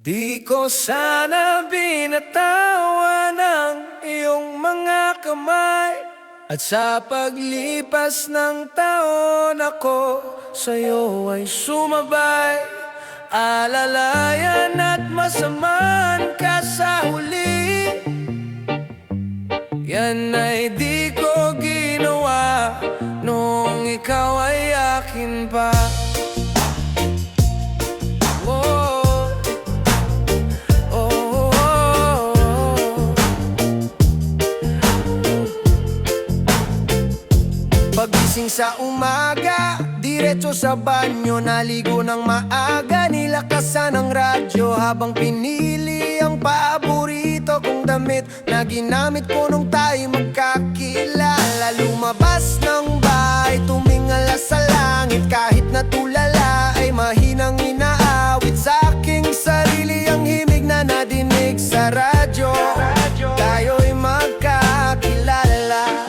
Di ko sana binatawan ang iyong mga kamay, at sa paglipas ng taon ako sa'yo ay sumabay. Alalayan at masamaan ka sa huli, yan ay di ko ginawa nung ikaw ay akin pa. Pagising sa umaga, diretso sa banyo, naligo ng maaga, nilakasan ang radyo habang pinili ang paborito kong damit na ginamit ko nung tayo magkakilala. Lumabas ng bahay, tumingala sa langit, kahit natulala ay mahinang inaawit sa aking sarili ang himig na nadinig sa radyo. Tayo'y magkakilala.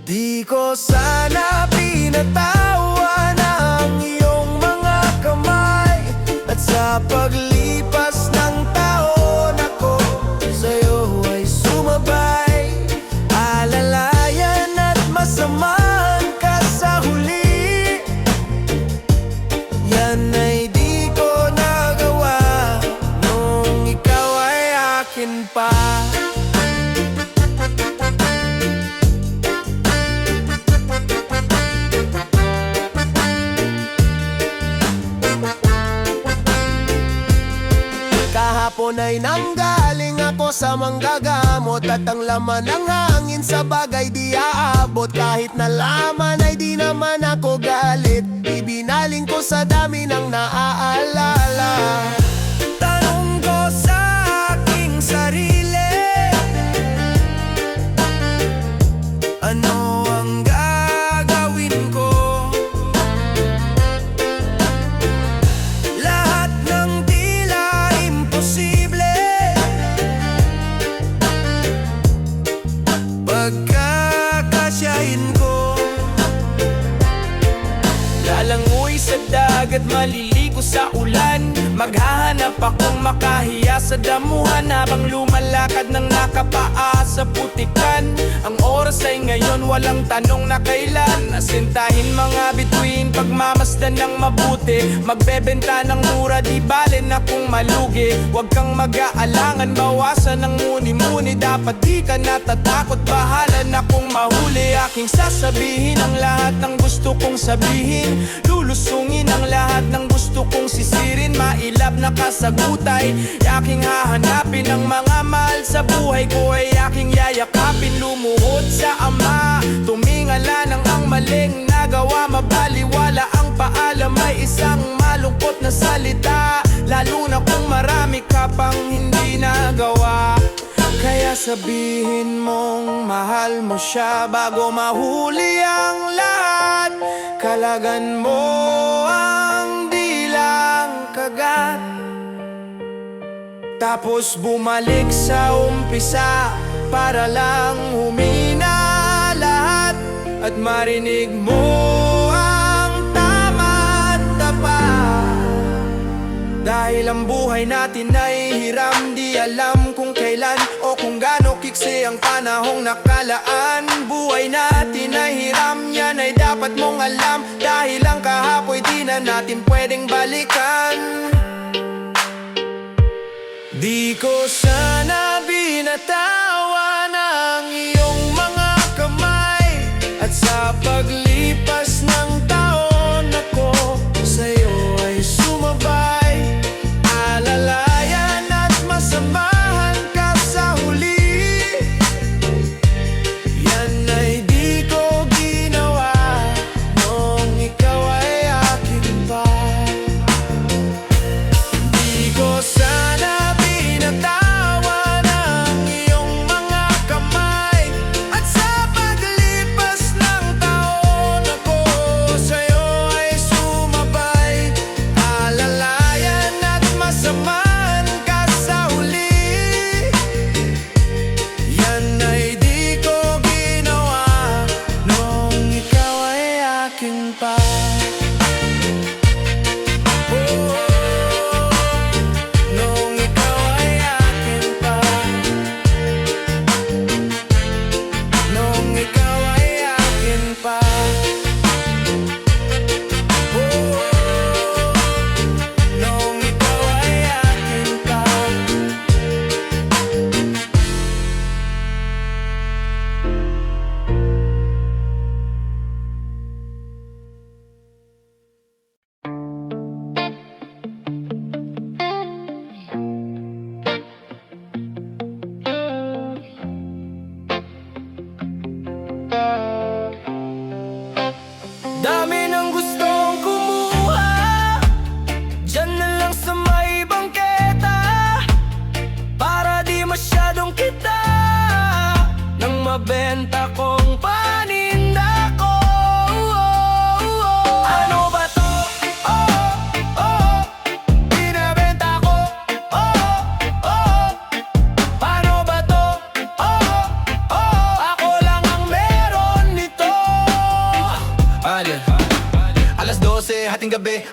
Di ko sana binatawan ang iyong mga kamay, at sa paglipas ng taon ako sa'yo ay sumabay. Alalayan at masamaan ka sa huli, yan ay di ko nagawa nung ikaw ay akin pa. Kahapon ay nanggaling ako sa manggagamot, at ang laman ng hangin sa bagay di aabot. Kahit nalaman ay di naman ako galit, ibinaling ko sa dami ng naaalala. Tanong ko sa aking sarili, ano ang gagawin ko? Lahat ng pagkakasyahin ko, lalangoy sa dagat, maliligo sa ulan, maghahanap akong makahiya sa damuhan habang lumalakad ng nakapaa sa putikan. Ang oras ay ngayon, walang tanong na kailan. Asintahin mga bituin, pagmamasdan ng mabuti, magbebenta ng mura, di bale na kung malugi. Huwag kang mag-aalangan, bawasan ng muni-muni, dapat di ka natatakot, bahala na kung mahuli. Aking sasabihin ang lahat ng gusto kong sabihin, lulusungin ang lahat ng gusto kong sisirin. Mailap na kasagutay, aking hahanapin ang mga mahal sa buhay ko, ay aking yayakapin. Lumuhod sa Ama, tumingala ng ang maling nagawa, mabaliwala ang paalam ay isang malungkot na salita, lalo na kung marami ka pang hindi nagawa. Kaya sabihin mong mahal mo siya bago mahuli ang lahat. Kalagan mo ang dilang kagat, tapos bumalik sa umpisa para lang humina lahat, at marinig mo ang tama at tapat. Dahil ang buhay natin ay hiram, di alam kung kailan o kung gaano kiksi ang panahong nakalaan. Buhay natin ay hiram, yan ay dapat mong alam, dahil ang kahapoy di na natin pwedeng balikan. Di ko sana binatawan ang iyong mga kamay, at sa paglipas ng taon ako sa'yo ay sumabay. Alalayan at masamahan ka sa huli, yan ay di ko ginawa nung ikaw ay akin pa. Di ko sana binatawan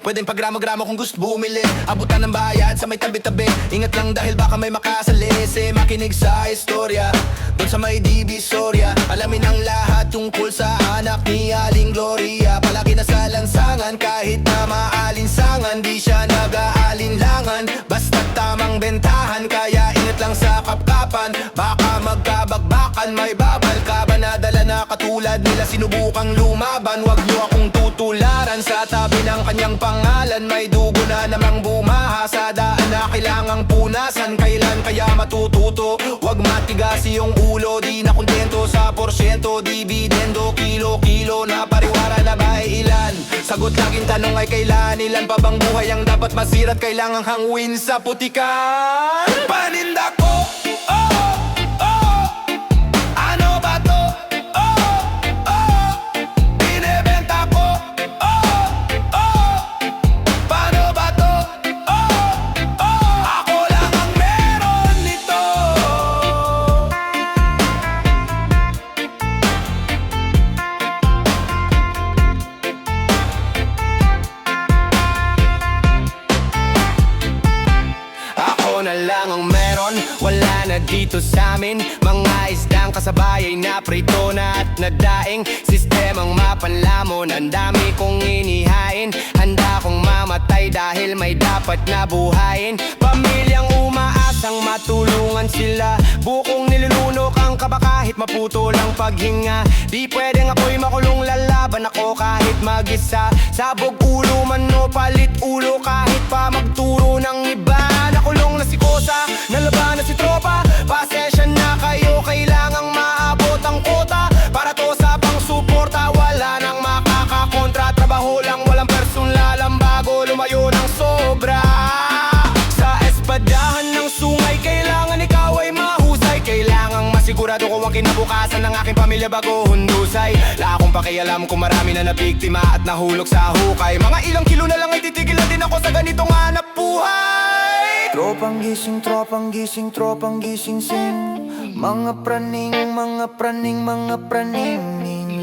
Pwedeng pagramo-gramo kung gusto bumili. Abutan ng bayad sa may tabi-tabi. Ingat lang dahil baka may makasalisi. Makinig sa istorya doon sa may Divisoria. Alamin ang lahat tungkol sa anak ni Aling Gloria. Palagi na sa lansangan kahit na maalinsangan. Di siya nag-aalinlangan, basta tamang bentahan. Kaya ingat lang sa kapkapan, baka magkabagbakan. May babal ka ba na dala na katulad nila sinubukang lumaban? Wag niyo akong tutularan sa tabi ng kanyang pangalan. May dugo na namang bumaha sa daan na kailangang punasan. Kailan kaya matututo? Wag matigas iyong ulo. Di na kontento sa porsyento, dividendo, kilo-kilo na pariwara na ba ay ilan? Sagot laging tanong ay kailan? Ilan pa bang buhay ang dapat masira't kailangang hanguin sa putikan? Paninda ko, oh, oh, ano ba to? Oh, oh, binebenta ko, oh, oh, paano ba to? Oh, oh, ako lang ang meron nito. Ako na lang ang meron, wala na dito sa amin. Mga isdang kasabay ay naprito na at nadaing. Sistemang mapanlamon, ang dami kong inihain. Handa kong mamatay dahil may dapat na buhayin. Pamilyang umaasang matulungan sila. Bukong nilulunok ang kaba kahit maputol ang paghinga. Di pwedeng ako'y makulong, lalaban ako kahit mag-isa. Sabog ulo man o palit ulo kahit pa magturo ng iba. Nakulong na si Kosa, nalaban na si Tropa. Pasensya na kayo, kailangang maabot ang kota. Para to sa pang suporta, wala nang makakakontra. Trabaho lang, walang personal, ang bago lumayo ng sobra. Sa espadahan ng sungay, kailangan ikaw ay mahusay. Kailangang masigurado ko ang kinabukasan ng aking pamilya bago hundusay. La akong pakialam kung marami na nabiktima at nahulog sa hukay. Mga ilang kilo na lang ay titigil na din ako sa ganitong hanap buhay. Tropang gising, tropang gising, tropang gising sing. Mga praning, mga praning, mga praning.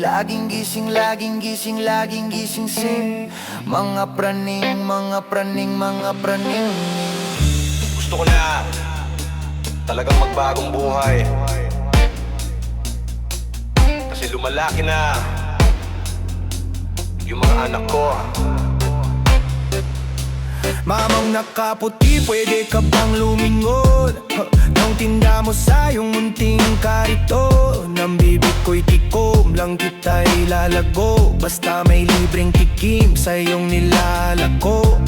Laging gising, laging gising, laging gising sing. Mga praning, mga praning, mga praning. Gusto ko na talagang magbagong buhay, kasi lumalaki na yung mga anak ko. Mamang nakaputi, pwede ka bang lumingon? Nang tinda mo sa iyong munting karito. Nang bibig ko'y tikom, lang kita'y lalago. Basta may libreng tikim sa iyong nilalako.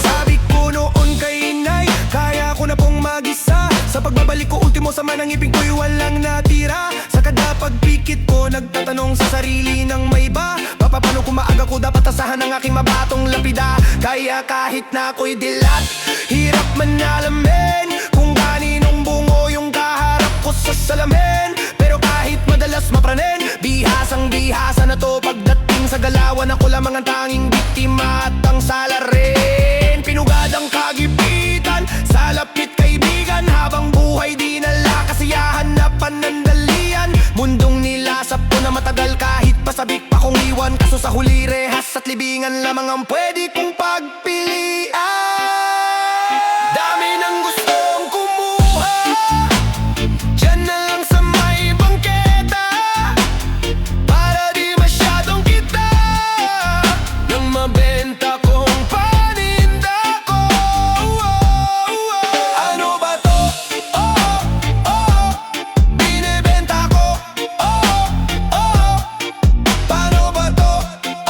Sabi ko noon kay inay, kaya ko na pong mag-isa. Sa pagbabalik ko, ultimo sa manang ibig ko'y walang natira. Sa kada pagpikit ko, nagtatanong sa sarili ng may iba. Paano kung maaga ko dapat asahan ang aking mabatong lapida. Kaya kahit na ako'y dilat, hirap man alamin kung kaninong bungo yung kaharap ko sa salamin. Pero kahit madalas mapranin, bihasang bihasa na to. Pagdating sa galawan, ako lamang ang tanging biktima at ang salarin. Pinugad ang kagipitan, sa lapit kaibigan. Habang buhay di nala kasiyahan na panandalian. Mundong nilasap ko na matagal kahit pasabik pa kong iwan. Kaso sa huli rehas at libingan lamang ang pwede kong pagpilian. Dami ng gustong kumuha, dyan na lang sa may bangketa. Para di masyadong kita nang mabenta kong paninda ko. Ano ba to? Oh, oh, binibenta ko. Oh, oh, paano ba to?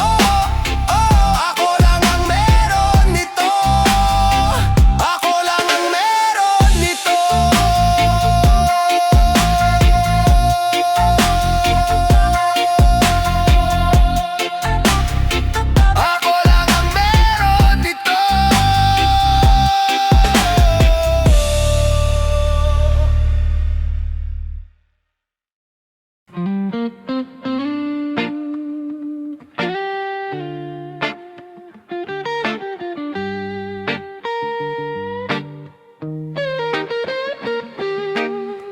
Oh, oh, ako lang ang meron nito. Ako lang ang meron nito. Ako lang ang meron nito.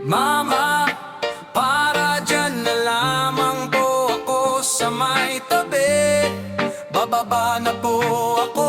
Mama, para dyan na lamang po ako sa may tabi. Bababa na po ako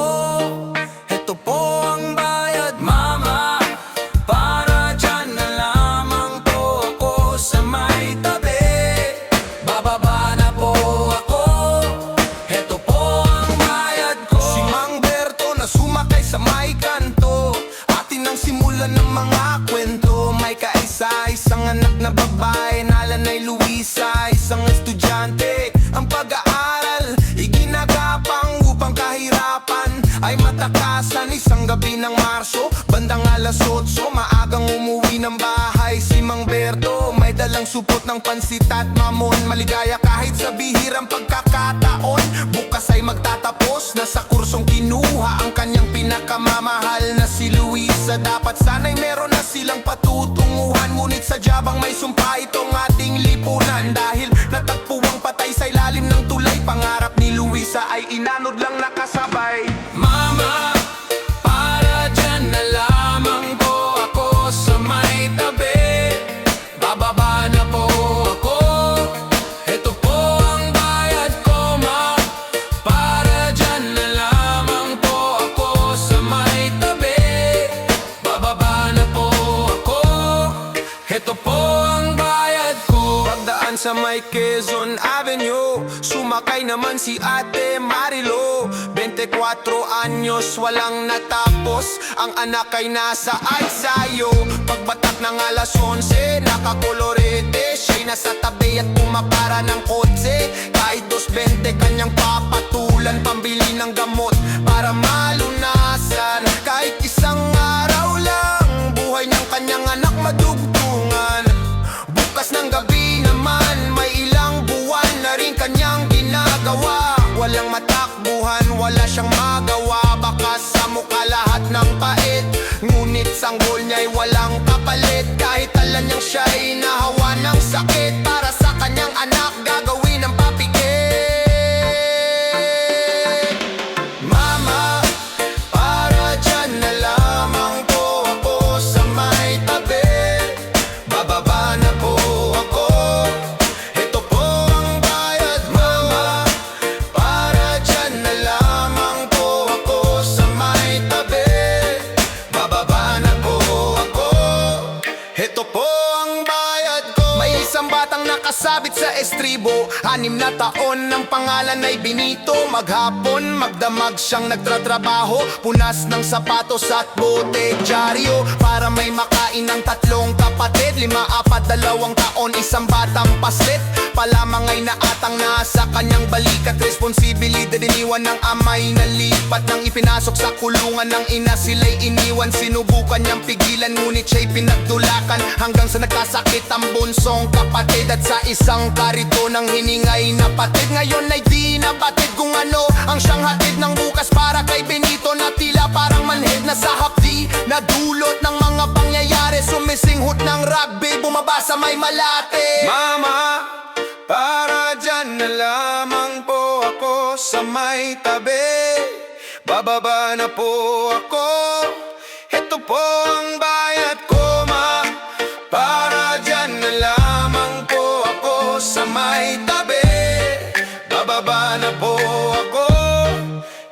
alas 8, maagang umuwi ng bahay si Mang Berto. May dalang supot ng pansit at mamon. Maligaya kahit sa bihirang pagkakataon. Bukas ay magtatapos na sa kursong kinuha ang kanyang pinakamamahal na si Luisa. Dapat sana'y meron na silang patutunguhan, ngunit sa jabang may sumpa itong ating lipunan. Dahil natagpuang patay sa ilalim ng tulay, pangarap ni Luisa ay inanod lang nakasabay. Mama, para dyan na lamang po ako sa may tabi. Bababa na po ako, ito po ang bayad ko, ma. Para dyan na lamang po ako sa may tabi. Bababa na po ako, ito po ang bayad ko. Pagdaan sa may Quezon Avenue, sumakay naman si Ate Marilo. 24 anyos, walang natapos, ang anak ay nasa ensayo. Pagbatak ng alas 11, nakakolorete, siya'y nasa tabi at pumapara ng kotse. Kahit 2.20 kanyang papatulan, pambili ng gamot para malunasan. Kahit isang araw lang, buhay niyang kanyang anak madugtungan. Bukas ng gabi naman, may ilang buwan na rin kanyang ginagawa. Walang matakbuhan, wala siyang magawa. Baka sa mukha lahat ng pait, ngunit sanggol niya'y walang kapalit. Kahit alam niyang siya'y nahawa ng sakit, para sa kanyang anak gagawin ang papikit. Mama, para dyan na lamang po ako sa may tabi. Bababa na po ako, ito po ang bayad, mama. Para dyan na lamang po ako sa may tabi. Bababa na po ako, ito po ang bayad ko. May isang batang nakasabit sa estribo, 6 na taon, ng pangalan ay Benito. Maghapon, magdamag siyang nagtratrabaho, punas ng sapatos at bote dyaryo, para may makain ng 3 kapatid. 5, 4, 2 taon, isang batang paslit pa lamang ay naatang nasa kanyang balikat. Responsibilidad iniwan ng amay na lipat, nang ipinasok sa kulungan ng ina, sila'y iniwan. Sinubukan niyang pigilan, ngunit siya'y pinagdulakan, hanggang sa nagkasakit ang bunsong kapatid. At sa isang karito ng hiningay na patid, ngayon ay di nabatid kung ano ang siyang hatid ng bukas para kay Benito, na tila parang manhid na sa hapdi na dulot ng mga pangyayari. Sumisinghot ng rugby, bumaba sa may Malate. Mama, para dyan na lamang po ako sa may tabi. Bababa na po ako, ito po ang bayad ko, ma. Para dyan na lamang po ako sa may tabi. Bababa na po ako,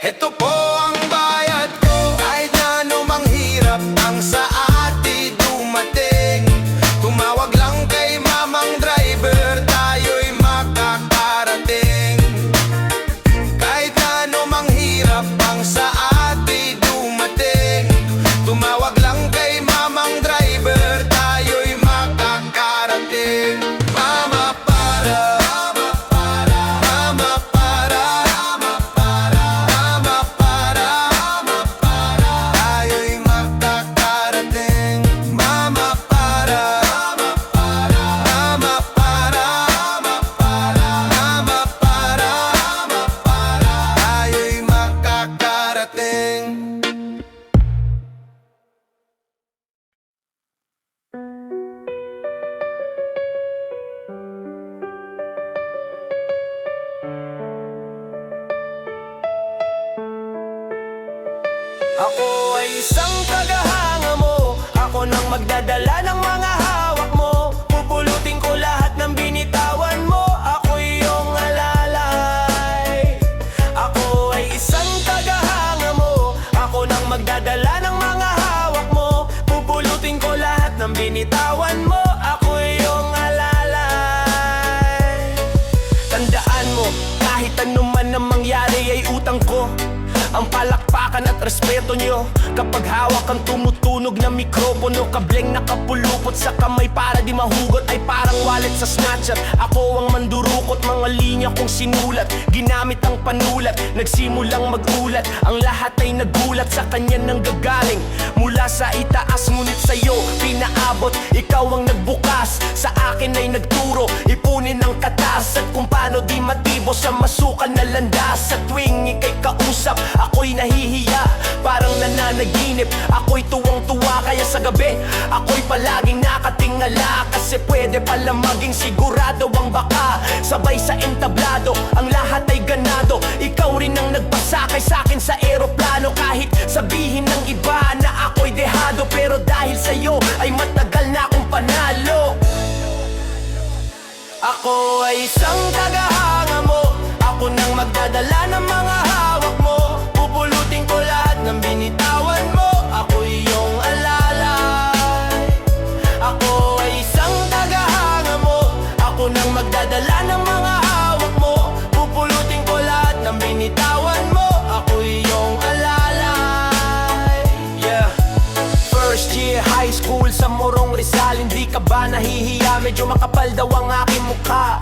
ito po ang bayad ko. Kahit na anumang hirap ang sa atin dumating, tumawag lang kay mamang driver, tayo'y makakarating. Kahit na anumang hirap ang sa atin dumating, tumawag lang kay mamang driver, tayo'y makakarating. Mama, para, mama, para, mama, para, mama, para, mama, para, mama, para, tayo'y makakarating. Mama, para, mama, para, mama, para, mama, para, mama, para, mama, para, tayo'y makakarating. Ako ay isang tagahanga mo, ako nang magdadala ng mga hawak mo. Pupulutin ko lahat ng binitawan mo, ako'y iyong alalay. Ako ay isang tagahanga mo, ako nang magdadala ng mga hawak mo. Pupulutin ko lahat ng binitawan mo, ako'y iyong alalay. Tandaan mo, kahit anuman ang mangyari ay utang ko ang palakpakan at respeto nyo. Kapag hawak ang tumutunog na mikropono, kableng nakapulupot sa kamay para di mahugot, ay parang wallet sa snatcher. Ako ang mandurukot, mga linya kong sinulat, ginamit ang panulat, nagsimulang magulat. Ang lahat ay nagulat, sa kanya nang gagaling mula sa itaas. taas ngunit sa'yo pinaabot. Ikaw ang nagbukas, sa akin ay nagturo ipunin ang katas at kung paano di matibo sa masukal na landas. Sa tuwing ika'y kausap, ako'y nahihiya, parang nananaginip. Ako'y tuwang-tuwa kaya sa gabi ako'y palaging nakatingala, kasi pwede pala maging sigurado ang baka. Sabay sa entablado, ang lahat ay ganado. Ikaw rin ang nagpasakay sa'kin sa eroplano. Kahit sabihin ng iba na ako'y dehado, pero dahil sa'yo ay matagal na akong panalo. Ako ay isang tagahanga mo, ako nang magdadala ng mga hawak mo. Pupulutin ko lahat ng binitawan mo, ako iyong alalay. Ako ay isang tagahanga mo, ako nang magdadala ng mga hawak mo. Pupulutin ko lahat ng binitawan mo, ako iyong alalay. Yeah. First year high school sa Morong Rizal, hindi ka ba nahihiya? Medyo makapal daw ang aking mukha.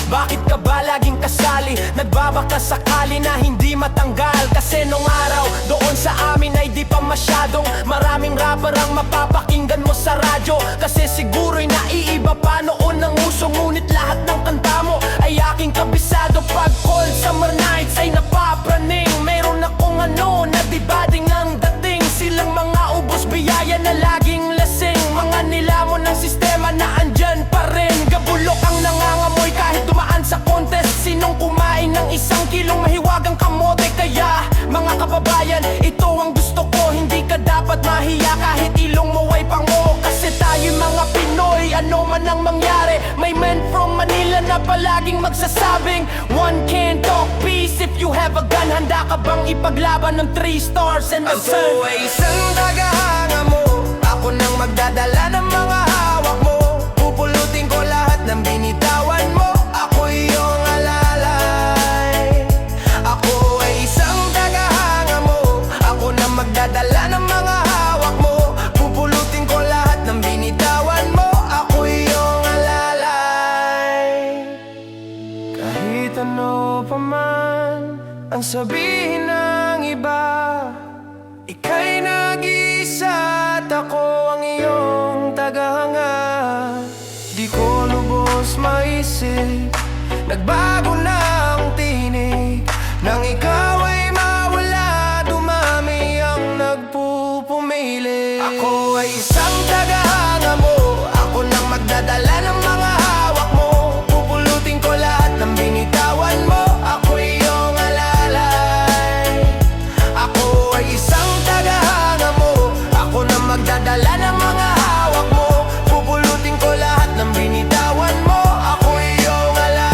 Bakit ka ba laging kasali? Nagbabaka sakali na hindi matanggal. Kasi nung araw, doon sa amin ay di pa masyadong maraming rapper ang mapapakinggan mo sa radyo. Kasi siguro'y naiiba pa noon ang uso, ngunit lahat ng kanta mo ay aking kabisado. Pag cold summer nights ay napapraning, meron akong ano na di bading ang dating. Silang mga ubos biyaya na laging lasing, mga nilamon ng sistema na andyan pa rin. Gabulok ang nangangamoy kahit dumaan sa contest. Sinong kumain ng 1 kilong mahiwagang kamote? Kaya mga kababayan, ito ang gusto ko. Hindi ka dapat mahiya kahit ilong mo ay pango. Kasi tayo mga Pinoy, ano man ang mangyari, may men from Manila na palaging magsasabing one can talk peace if you have a gun. Handa ka bang ipaglaban ng 3 stars and the sun? Ako ay isang tagahanga mo, ako nang magdadala ng mga hawak mo. Pupulutin ko lahat ng binitawan mo, ako iyong alalay. Ako ay isang tagahanga mo, ako nang magdadala ng mga hawak mo. Pupulutin ko lahat ng binitawan mo, ako iyong alalay. Kahit ano pa man ang sabihin ng iba, ika'y nag-iisa at ako ang iyong tagahanga. Di ko lubos maisip, nagbago na ang tinig. Nang ikaw ay mawala, dumami ang nagpupumili. Ako ay isang tagahanga mo, ako nang magdadala ng mga hawak mo. Pupulutin ko lahat ng binitawan mo, ako iyong alalay. Ako ay isang tagahanga mo, ako nang magdadala ng mga hawak mo. Pupulutin ko lahat ng binitawan mo, ako iyong alalay.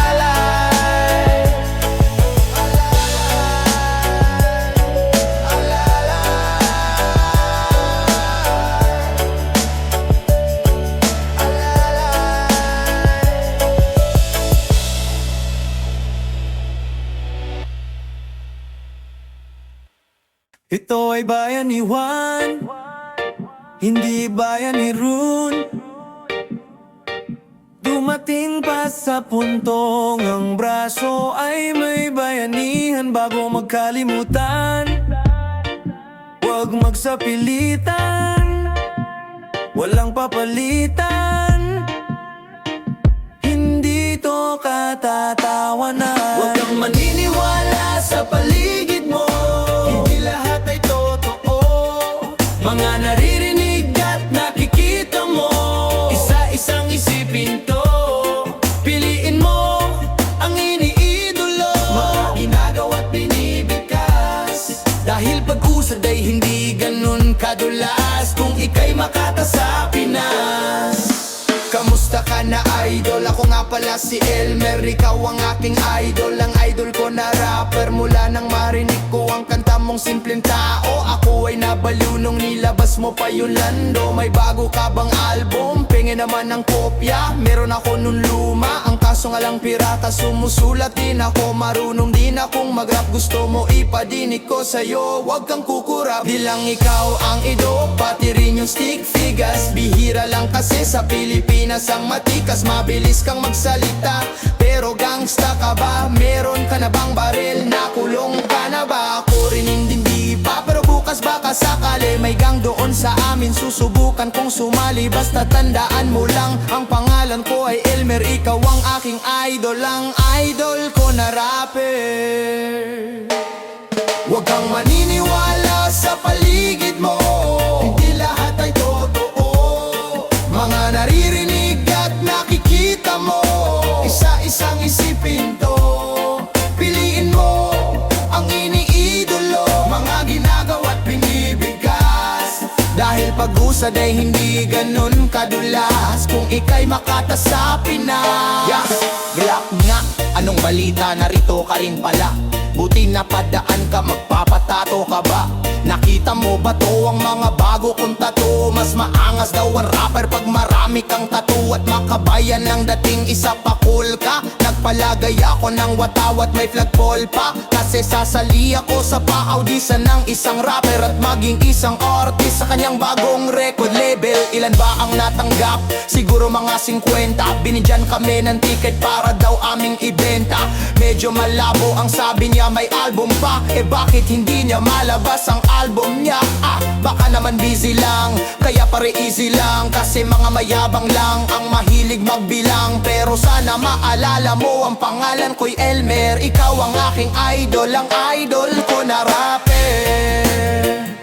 Ito ay bayan ni Juan, hindi bayan ni Rune. Dumating pa sa puntong ang braso ay may bayanihan bago magkalimutan. Huwag magsapilitan, walang papalitan. Hindi to katatawanan. Huwag kang maniniwala sa paligid mo, hindi lahat ay totoo. Mga naririnig at nakikita mo, isa-isang isipin to. Piliin mo ang iniidolo, mga ginagawa't binibigkas. Dahil pag-usad ay hindi ganun kadulas kung ika'y makata sa Pinas. Kamusta ka na idol? Ako nga pala si Elmer, ikaw ang aking idol. Ang idol ko na rapper, mula nang marinig ko ang kanta mong simpleng tao. Ako ay nabaliw nung nilabas mo pa yung lando. May bago ka bang album? Pingin naman ng kopya, meron ako nun luma. Ang kaso nga lang pirata, sumusulat din ako. Marunong din akong mag-rap, gusto mo ipadinig ko sa'yo. Huwag kang kukurap, di lang ikaw ang ido, pati rin yung stick figures. Bihira lang kasi sa Pilipinas ang matikas, mabilis kang magsalita. Pero gangsta ka ba? Meron ka na bang baril? Nakulong ka na ba? Ako rin hindi pa, pero bukas bukas baka sakali may gang doon sa amin. Susubukan kong sumali, basta tandaan mo lang, ang pangalan ko ay Elmer. Ikaw ang aking idol, ang idol ko na rapper. Huwag kang maniniwala sa paligid mo, hindi lahat ay totoo. Mga naririnig at nakikita mo, isa-isang isipin to. Piliin mo ang iniidolo, mga ginagawa't binibigkas. Dahil pag-usad ay hindi ganun kadulas kung ika'y makata sa Pinas. Yes! Glock nga, anong balita, narito ka rin pala. Buti napadaan ka, magpapatato ka ba? Nakita mo ba to ang mga bago kong tattoo? Mas maangas daw ang rapper pag marami kang tattoo. At makabayan ng dating isa pa cool ka. Nagpalagay ako ng watawat may flagpole pa. Kasi sasali ako sa pa-audition ng isang rapper at maging isang artist sa kanyang bagong record label. Ilan ba ang natanggap? Siguro mga 50. Binigyan kami ng ticket para daw aming ibenta. Medyo malabo ang sabi niya may album pa. Eh bakit hindi niya malabas ang album niya? Baka naman busy lang, kaya pare easy lang. Kasi mga mayabang lang ang mahilig magbilang. Pero sana maalala mo ang pangalan ko'y Elmer. Ikaw ang aking idol, ang idol ko na rapper.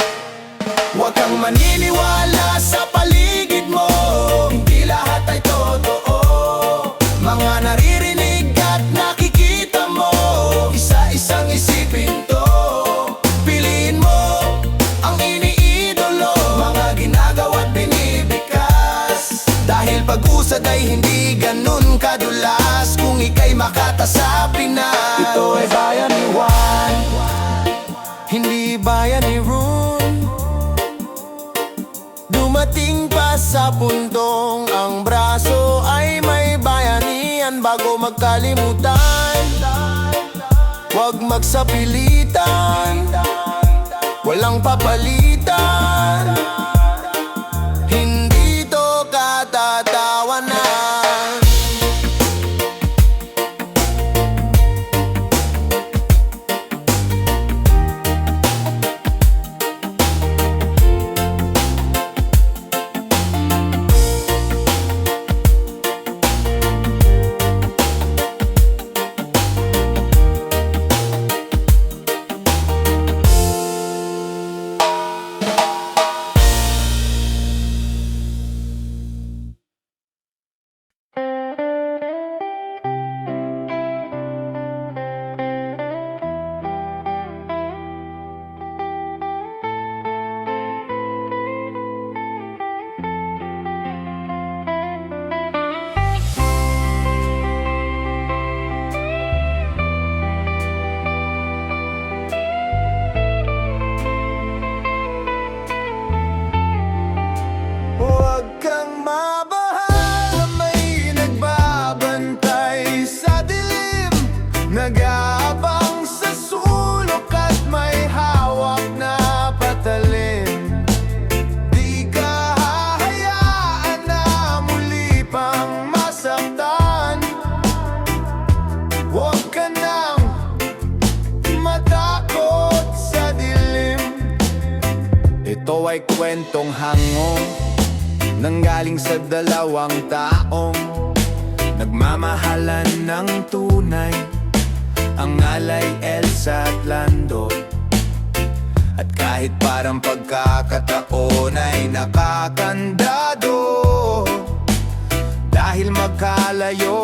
Huwag kang maniniwala sa paligid mo, hindi lahat ay totoo. Mga naririnig at nakikita mo, isa-isang isipin to. Piliin mo ang iniidolo, mga ginagawa't binibigkas. Dahil pag-usad ay hindi ganun kadulas kung ika'y makata sa Pinas. Ito ay bayan ni Juan, hindi bayan ni Rune. Dumating pa sa puntong ang braso ay may bayanihan bago magkalimutan. Huwag magsapilitan, walang papalitan. Hindi to katatawanan. Huwag kang mabahal, may nagbabantay sa dilim. Nag-aabang sa sulok at may hawak na patalim. Di ka hahayaan na muli pang masaktan. Huwag ka nang matakot sa dilim. Ito ay kwentong hango nanggaling sa dalawang taong nagmamahalan ng tunay. Ang alay Elsa at Lando. At kahit parang pagkakataon ay nakakandado, dahil magkalayo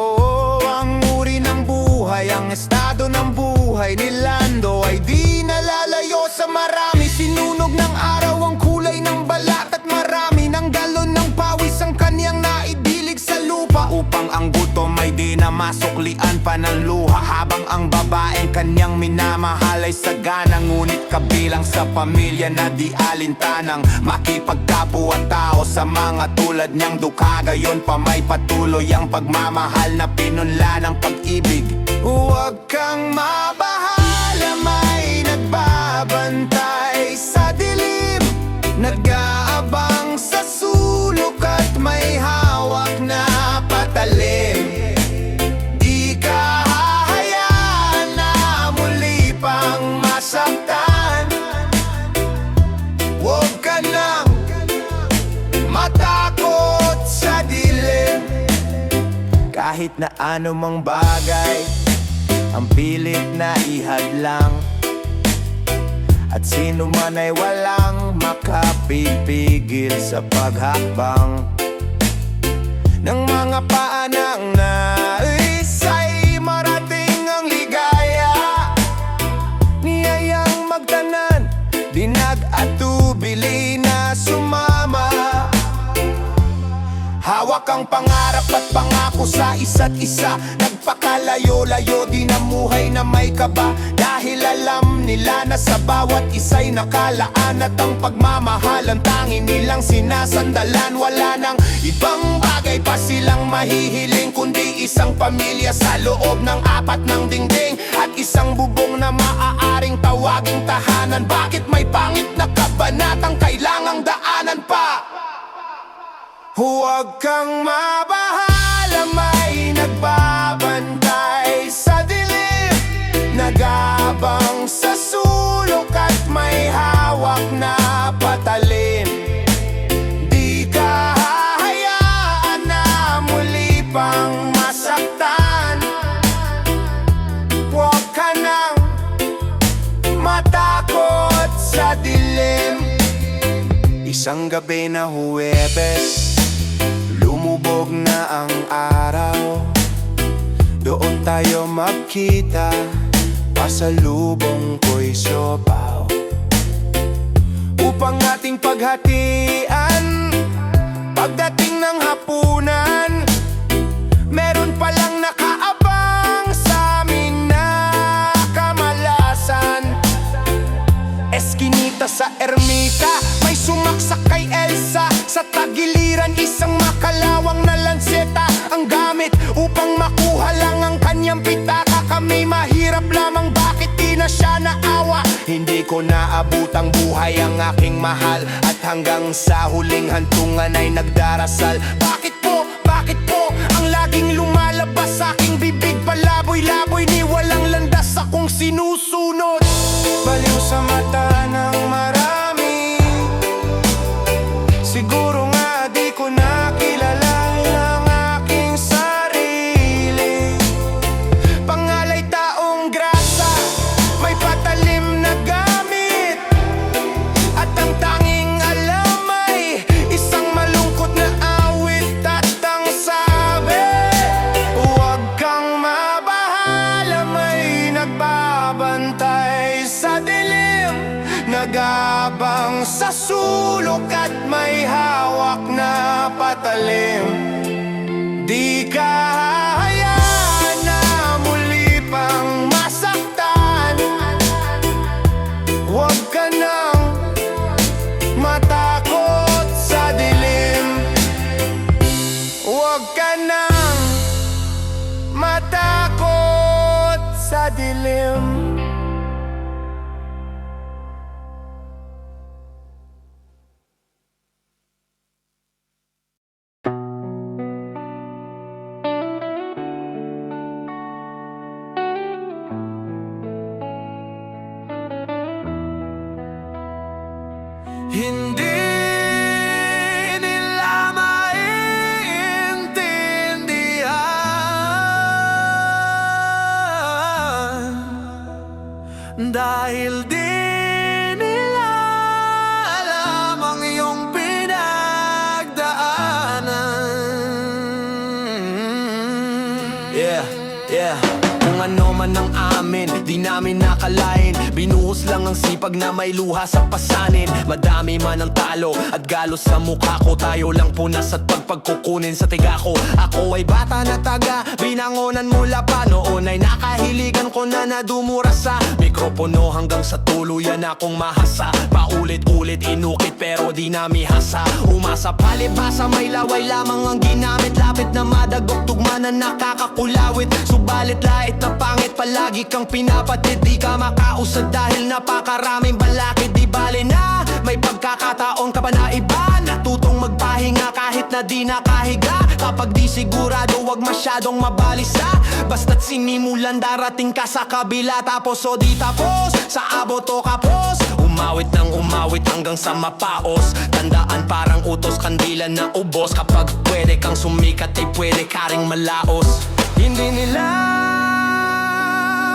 ang uri ng buhay. Ang estado ng buhay ni Lando ay di nalalayo sa marami. Sinunog ng araw ang kulay ng balat at marami ng galon ng pawis ang kanyang naidilig sa lupa. Upang ang gutom ay di na masuklian pa ng luha, habang ang babaeng kanyang minamahal ay sagana. Ngunit kabilang sa pamilya na di alintanang makipagkapwa tao sa mga tulad niyang dukha. Gayon pa may patuloy ang pagmamahal na pinunla ng pag-ibig. Huwag kang mabahala, may nagbabantay sa dilim. Nag-aabang sa sulok at may hawak na patalim. Di ka hahayaan na muli pang masaktan. Kahit na anumang bagay ang pilit na ihadlang, at sino man ay walang makapipigil sa paghakbang ng mga paanang nais ay marating ang ligaya. Niyayang magtanan, dinag at tubili na sumama. Hawak ang pangarap at pangako sa isa't isa. Nagpakalayo-layo din ang muhay na may kaba, dahil alam nila na sa bawat isa'y nakalaan, at ang pagmamahal ang tanging nilang sinasandalan. Wala nang ibang bagay pa silang mahihiling, kundi isang pamilya sa loob ng apat ng dingding, at isang bubong na maaaring tawaging tahanan. Bakit may pangit na kabanatang kailangang daanan pa? Huwag kang mabahala, may nagbabantay sa dilim, nagabang sa sulok at may hawak na patalim. Di ka hahayaan na muli pang masaktan. Huwag ka nang matakot sa dilim. Isang gabi na Huwebes, lumubog na ang araw. Doon tayo magkita, pasalubong ko'y siopaw, upang ating paghatian. Pagdating ng hapunan, meron palang nakaabang sa amin na kamalasan. Eskinita sa ermita, may sumaksak kay Elsa. Sa tagiliran, isang makalawang na lanseta ang gamit upang makuha lang ang kanyang pitaka. Kami mahirap lamang, bakit di na siya naawa? Hindi ko naabot ang buhay ang aking mahal, at hanggang sa huling hantungan ay nagdarasal. Bakit po ang laging lumalabas sa aking bibig? Palaboy-laboy ni walang landas akong sinusunod. Baliw sa mata ng marami, siguro nga di ko nakilala ang aking sarili. Pangalay taong grasa, may patalim na gamit, at ang tanging alam ay isang malungkot na awit at ang sabi, huwag kang mabahala, may nagbabantay sa dilim, nagabang sa sulok at may hawak na patalim. Di ka hahayaan na muli pang masaktan. Huwag ka nang matakot sa dilim. Huwag ka nang matakot sa dilim. Hindi nila maintindihan, dahil di nila alam ang iyong pinagdaanan. Yeah. Kung ano man ang amin, di namin nakalain. Binuhos lang ang sipag na may luha sa pasanin. Madami man ang talo at galos sa mukha ko, tayo lang punas at pagkukunin sa tiga ko. Ako ay bata na taga binangonan mula pa noon, ay nakahiligan ko na dumura sa mikropono, hanggang sa tuluyan akong mahasa. Paulit-ulit inukit pero di namihasa. Umasa palibhasa, may laway lamang ang ginamit. Lapit na madagok, tugma na nakakakulawit. Subalit lait na pangit, palagi kang pinapatid. Di ka makausad dahil napakaraming balakid. Di bali na may pagkakataon ka ba na iba, natutong magpahinga kahit na di nakahiga. Kapag di sigurado, wag masyadong mabalisa. Basta't sinimulan, darating ka sa kabila. Tapos o di tapos, sa abot o kapos, umawit ng umawit hanggang sa mapaos. Tandaan parang utos, kandila na ubos. Kapag pwede kang sumikat ay pwede ka ring malaos. Hindi nila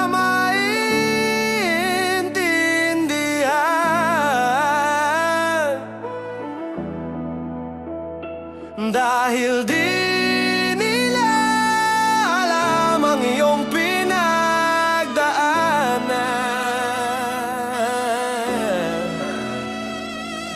maintindihan, dahil di nila alam ang iyong pinagdaanan.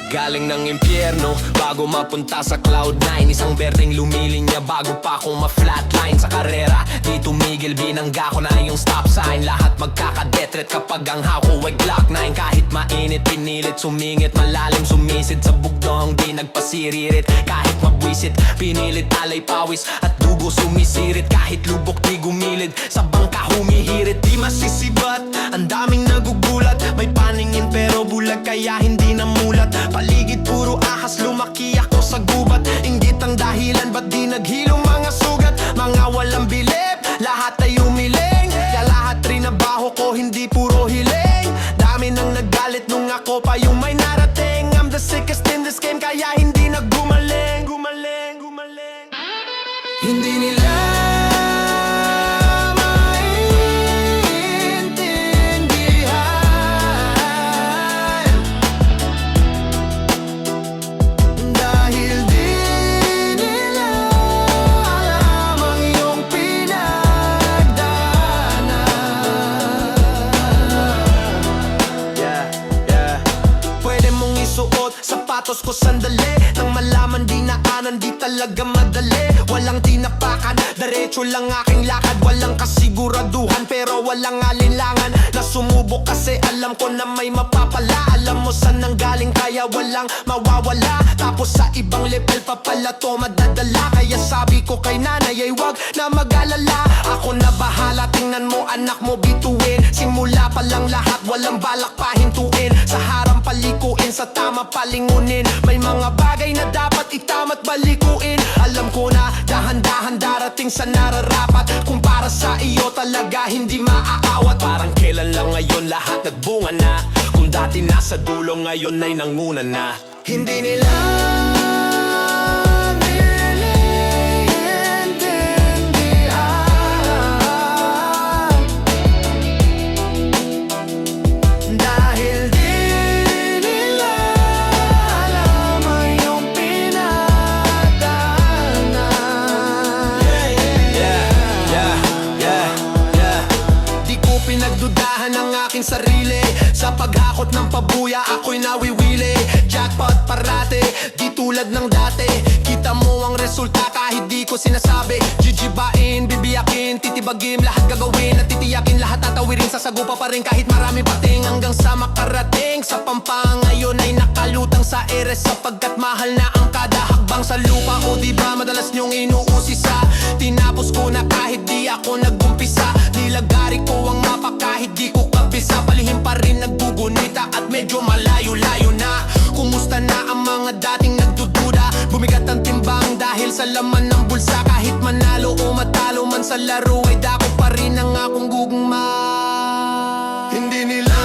Galing ng impyerno bago mapunta sa Cloud9. Isang berdeng lumilinya bago pa akong ma-flatline sa karera. Di tumigil, binangga ko na yung stop sign. Lahat magkaka-detret kapag ang hako ay Glock 9. Kahit mainit, pinilit, sumingit, malalim, sumisid sa bugdong, di nagpasiririt. Kahit mabwisit, pinilit, alay, pawis at dugo sumisirit. Kahit lubok, di gumilid, sa bangka humihirit. Di masisibat, ang daming nagugulat. May paningin pero bulag kaya hindi namulat. Paligid puro ahas, lumaki ako sa gubat. Inggit ang dahilan, ba't di naghilong mga sugat? Mga walang bilib, lahat ay umiling. Kaya lahat rin nabaho ko, hindi puro hiling. Dami nang nagalit nung ako pa yung may narating. I'm the sickest in this game, kaya hindi naggumaling. Gumaling, gumaling. Hindi nila sapatos ko sandali, nang malaman di naanan, di talaga madali. Walang tinapakan, diretso lang aking lakad. Walang kasiguraduhan pero walang alinlangan. Nasumubok kasi alam ko na may mapapala. Alam mo saan nang galing kaya walang mawawala. Tapos sa ibang level pa pala to madadala. Kaya sabi ko kay nanay ay wag na mag-alala. Ako na bahala, tingnan mo anak mo bituin. Simula pa lang lahat, walang balak pa hintuin. Sa harang palikuin, sa tama palingunin. May mga bagay na dapat itama't balikuin. Alam ko na dahan-dahan darating sa nararapat. Kung para sa iyo talaga hindi maaawat. Parang kailan lang ngayon lahat nagbunga na. Kung dati nasa dulo ngayon ay nanguna na. Hindi nila pinagdudahan ang aking sarili. Sa paghakot ng pabuya, ako'y nawiwili. Jackpot parate, di tulad ng dati. Kita mo ang resulta kahit di ko sinasabi. Jijibain, bibiyakin, titibagin, lahat gagawin at titiyakin, lahat tatawirin. Sasagupa pa rin kahit marami pating. Hanggang sa makarating sa pampang, ngayon ay nakalutang sa eres. Sapagkat mahal na ang kada hakbang sa lupa. O diba madalas nyong inuusisa. Tinapos ko na kahit di ako nag-umpisa. Nilagari ko ang mapa kahit di ko kabisa. Palihim pa rin naggugunita at medyo malayo-layo na. Kumusta na ang mga dating nagdududa? Bumigat ang timbang dahil sa laman ng bulsa. Kahit manalo o matalo man sa laro, ay dako pa rin ang akong gugma. Hindi nila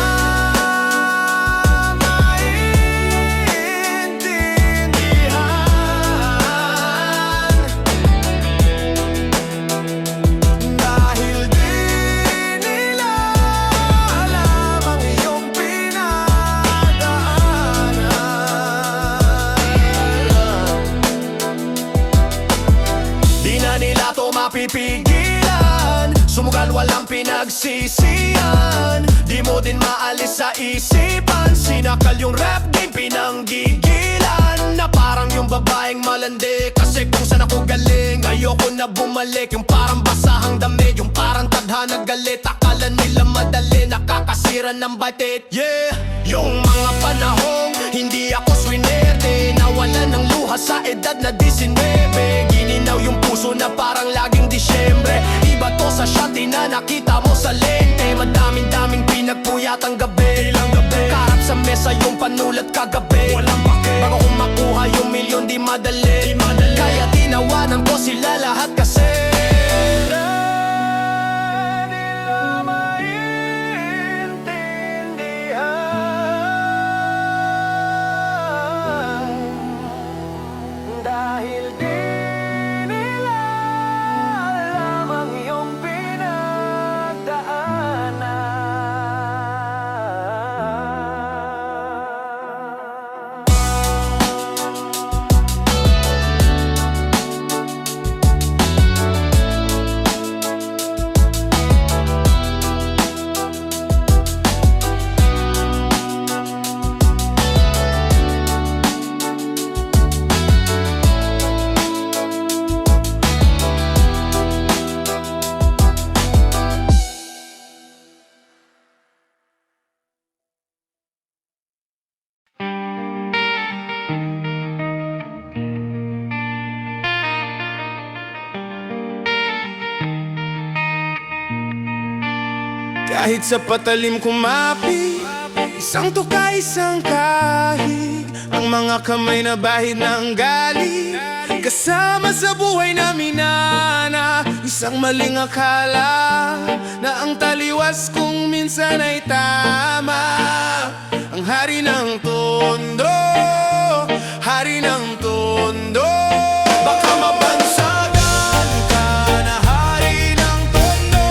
mapipigilan. Sumugal walang pinagsisiyan. Di mo din maalis sa isipan. Sinakal yung rap game, pinanggigilan. Na parang yung babaeng malandi. Kasi kung saan ako galing, ayoko na bumalik. Yung parang basahang damit, yung parang tadhana galit. Akala nila madali, nakakasira ng batit. Yeah, yung mga panahong hindi ako swinerte. Nawala ng luha sa edad na 19. Gininaw yung puso na parang laging Disyembre. Iba to sa shati na nakita mo sa lente. Madaming-daming pinagpuyatang gabi. Karap sa mesa yung panulat kagabi. Walang pake. Bago kung makuha yung milyon di madali Kaya tinawanan ko sila lahat kasi Dahil di nila alam ang iyong pinagdaanan. Kahit sa patalim kumapi, isang tuka, isang kahig, ang mga kamay na bahid ng galing, kasama sa buhay namin na isang maling akala na ang taliwas kung minsan ay tama. Ang hari ng tondo, hari ng tondo. Baka mabansagan ka na hari ng tondo,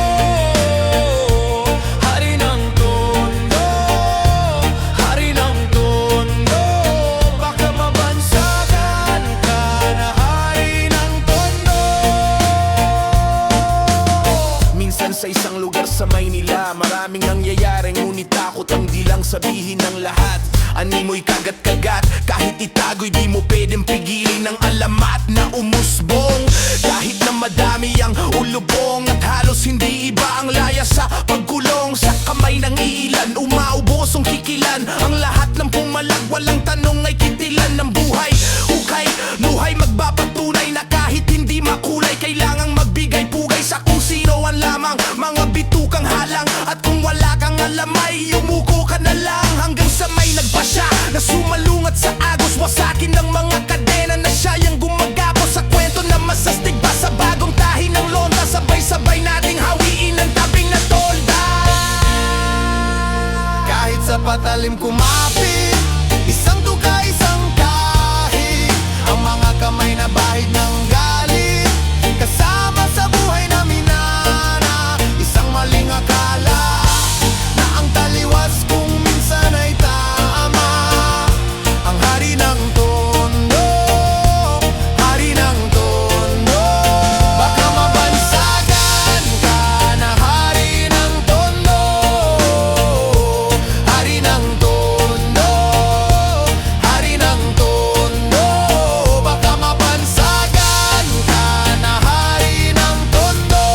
hari ng tondo, hari ng tondo. Baka mabansagan ka na hari ng tondo. Minsan sa isang lugar sa Maynila, maraming nangyayari ngunit takot ang di lang sabihin ng lahat. Animoy kagat-kagat, kahit itago'y di mo pwedeng pigilin ang alamat na umusbong. Kahit na madami ang ulubong at halos hindi iba ang laya sa pagkulong. Sa kamay ng iilan, umaubos ang kikilan. Ang lahat ng pumalag, walang tanong ay kitilan ng buhay. Hukay, luhay, magpapatunay na kahit hindi makulay, kailangang magbigay pugay sa kung sino ang lamang. Mga bitukang halang, at kung wala kang alam ay yumuko ka na lang. Hanggang sa may nagpasya na sumalungat sa agos, wasakin ng mga kadena na siya yung gumagapos sa kwento na masastig pa sa bagong tahi ng londa. Sabay-sabay nating hawiin ang tabing na tolda. Kahit sa patalim kumapit, isang tuka, isang kahig, ang mga kamay na bahid ng galit, kasama sa buhay namin na isang maling akala na ang taliwas kung minsan ay tama. Ang hari ng tondo, hari ng tondo. Baka mabansagan ka na hari ng tondo, hari ng tondo, hari ng tondo. Baka mabansagan ka na hari ng tondo.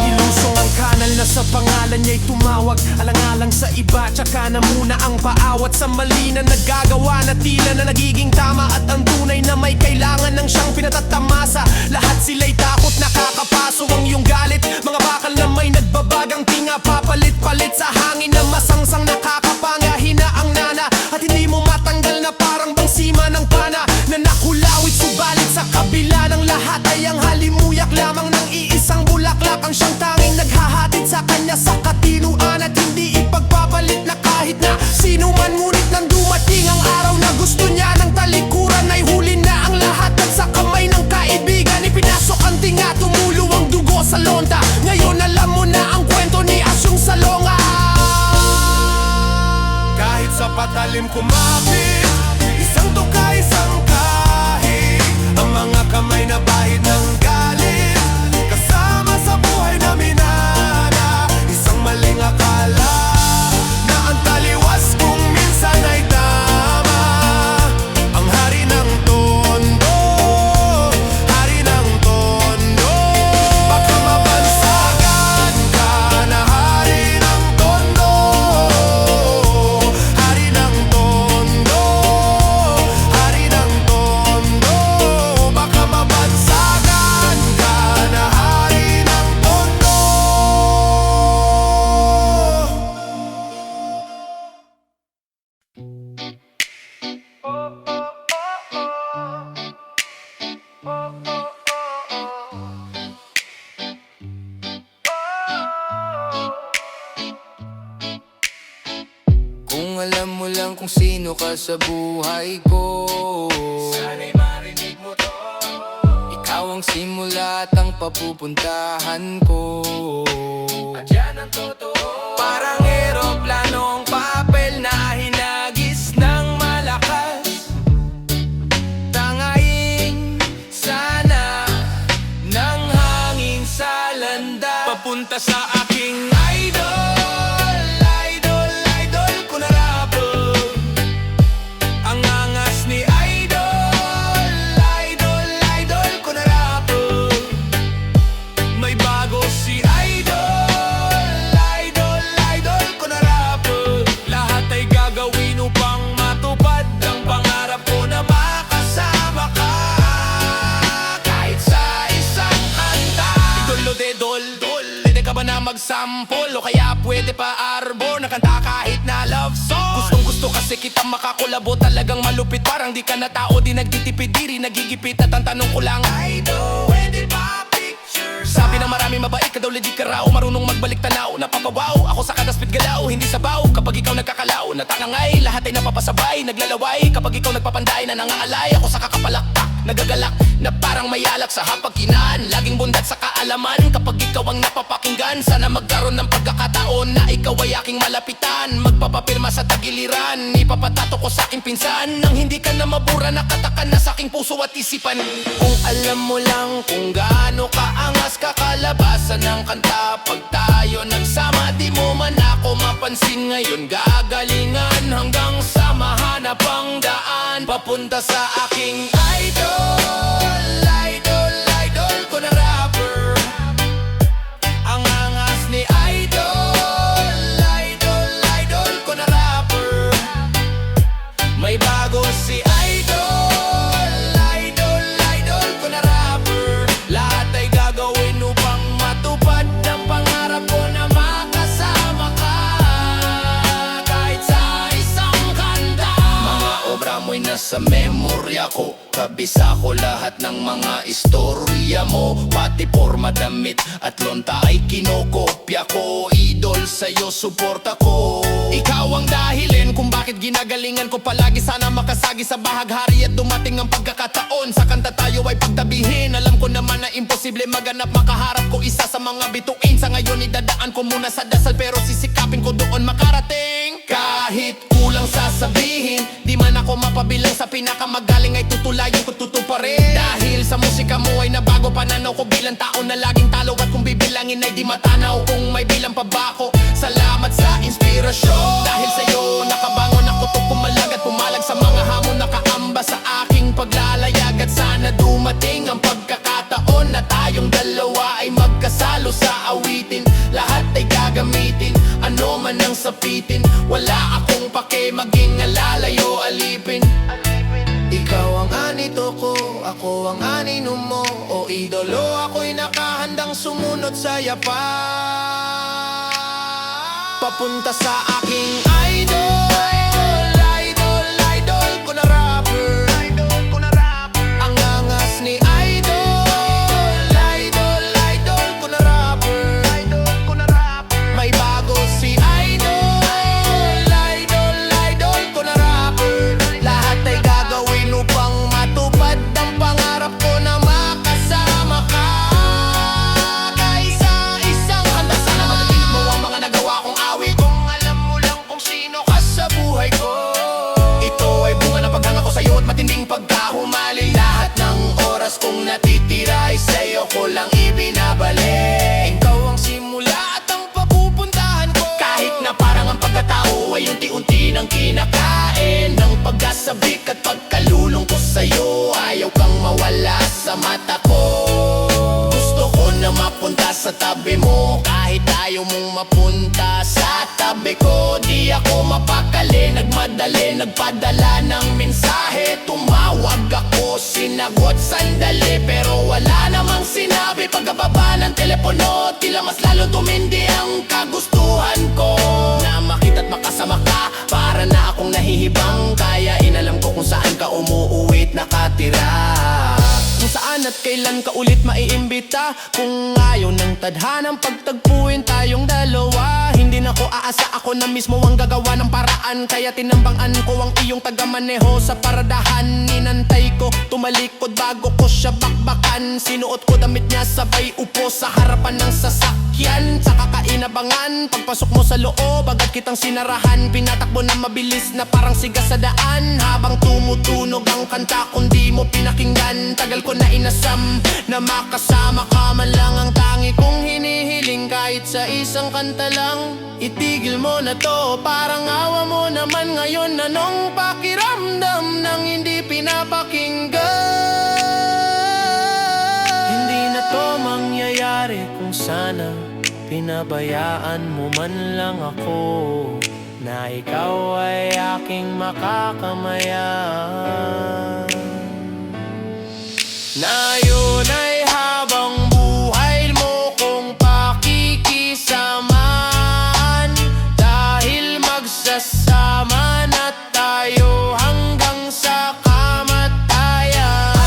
Nilusong ang kanal na sa pangalan niya'y tumawag, alang-alang sa iba, tsaka na muna ang paawat sa mali na nagagawa na tila na nagiging tama. At ang tunay na may kailangan ng siyang pinatatamasa. Lahat sila'y takot, nakakapaso ang iyong galit. Mga bakal na may nagbabagang tinga, papalit-palit sa hangin na masangsang nakakapangahina ang nana. At hindi mo matanggal na parang bang sima ng pana na nakulawit, subalit sa kabila ng lahat ay ang halimuyak lamang ng iisang bulaklak ang siyang tanging naghahatid sa kanya sa katinuan. At hindi ipagpapalit na kahit na sino man, ngunit nang dumating ang araw na gusto niya ng talikuran, ay huli na ang lahat at sa kamay ng kaibigan ipinasok ang tinga, tumulo ang dugo sa lonta. Ngayon alam mo na ang kwento ni Asyong Salonga. Kahit sa patalim kumapit, isang tuka, isang kahig, ang mga kamay na bahid ng galit, kasama sa buhay namin na isang maling akala na ang taliwas kung minsan kung sino ka sa buhay ko. Sana'y marinig mo to. Ikaw ang simula at ang papupuntahan ko. At yan ang totoo. Parang eroplanong papel na hinagis ng malakas. Tangayin sana ng hangin sa landas. Papunta sa aking idol, idol, idol ko na rapper. Ang angas ni idol, idol, idol ko na rapper. May bago si idol, idol, idol ko na rapper. Lahat ay gagawin upang matupad ang pangarap ko na makasama ka. Kahit sa isang kanta. Idol o dedol, pwede ka ba na magsampol? O kaya pwede pa arbor na kanta kahit na love song? Gustong gusto kasi kitang makakulabo. Talagang malupit, parang di ka na tao. Di nagtitipid, di rin nagigipit. At ang tanong ko lang, idol, pwede pa picture? Sabi ng marami mabait ka daw, di ka raw marunong magbalik tanaw. Napapawaw, ako sa kadaspit galaw, hindi sabaw. Kapag ikaw nagkakalaw, natanangay, lahat ay napapasabay, naglalaway. Kapag ikaw nagpapanday, nanangaalay, ako sa kakapalakpak, nagagalak na parang may alak sa hapagkinaan. Laging bundat sa kaalaman, kapag ikaw ang napapakinggan. Sana magkaroon ng pagkakataon na ikaw ay aking malapitan. Magpapapirma sa tagiliran, ipapatato ko sa aking pinsan. Nang hindi ka na mabura, nakatakan na sa aking puso at isipan. Kung alam mo lang kung gaano kaangas kakalabasan ng kanta. Pag tayo nagsama, di mo man ako mapansin. Ngayon gagalingan hanggang sa mahanap ang daan. Papunta sa aking idol, idol, idol ko na rapper. Ang angas ni idol, idol, idol ko na rapper. May bago si idol, idol, idol ko na rapper. Lahat ay gagawin upang matupad ang pangarap ko na makasama ka. Kahit sa isang kanta. Mga obra mo'y nasa memorya ko. Kabisa ko lahat ng mga istorya mo. Pati forma, damit at lonta ay kinokopya ko. Idol, sa'yo suporta ko. Ikaw ang dahilin kung bakit ginagalingan ko palagi. Sana makasagi sa bahaghari at dumating ang pagkakataon. Sa kanta tayo ay pagtabihin. Alam ko naman na imposible maganap, makaharap ko isa sa mga bituin. Sa ngayon idadaan ko muna sa dasal, pero sisikapin ko doon makarating. Kahit kulang sasabihin, di man ako mapabilang sa pinakamagaling, ay tutulayin ko tutuparin. Dahil sa musika mo ay nabago pananaw ko bilang tao na laging talo. At kung bibilangin ay di matanaw kung may bilang pa ba ako. Salamat sa inspirasyon. Dahil sa'yo nakabangon ako to pumalag at pumalag sa mga hamon. Nakaamba sa aking paglalayag. At sana dumating ang pagkakataon na tayong dalawa ay magkasalo sa awitin. Lahat ay gagamitin, ano man ang sapitin. Wala akong pake maging alalayo alipin. Ikaw ang anito ko, ako ang anino mo. O idolo, ako'y nakahandang sumunod sa yapa. Papunta sa aking idol, idol, idol ko na rapper. Ang angas ni idol, idol, idol ko na rapper. May bago si idol, idol, idol ko na rapper. Lahat ay gagawin upang matupad ang pangarap ko na makasama ka. Kahit sa isang kanta, sana matatingin mo ang mga nagawa kong awit. Kung alam mo lang kung sino ka sa buhay ko. Ito ay bunga ng paghanga ko sa'yo at matinding pagkahumali. Lahat ng oras kong natitira ay sa'yo ko lang ibinabalik. Ikaw ang simula at ang papupuntahan ko. Kahit na parang ang pagkatao ay unti-unti nang kinakain ng pagkasabik at pagkalulong ko sa'yo. Ayaw kang mawala sa mata ko. Gusto ko na mapunta sa tabi mo. Kahit ayaw mong mapunta sa tabi ko, di ako mapakali, nagmadali, nagpadala ng mensahe. Tumawag ako, sinagot sandali, pero wala namang sinabi. Pagkababa ng telepono, tila mas lalo tumindi ang kagustuhan ko. Na makita't makasama ka, para na akong nahihibang. Kaya inalam ko kung saan ka umuuwi't nakatira. kung saan at kailan ka ulit maiimbita. Kung ayaw ng tadhanang pagtagpuin tayong dalawa, hindi na ko aasa, ako na mismo ang gagawa ng paraan. Kaya tinambangan ko ang iyong tagamaneho sa paradahan. Inantay ko, tumalikod bago ko siya bakbakan. Sinuot ko damit niya sabay upo sa harapan ng sasakyan. Saka kainabangan, pagpasok mo sa loob, agad kitang sinarahan. Pinatakbo na mabilis na parang siga sa daan. Habang tumutunog ang kanta, kundi mo pinakinggan. Tagal ko na inasam na makasama ka, man lang ang tangi kong hinihiling. Kahit sa isang kanta lang, itigil mo na to, parang awa mo naman ngayon. Anong pakiramdam nang hindi pinapakinggan? Hindi na to mangyayari kung sana pinabayaan mo man lang ako, na ikaw ay aking makakamayan. Na yun ay habang buhay mo kong pakikisamahan, dahil magsasama na tayo hanggang sa kamatayan.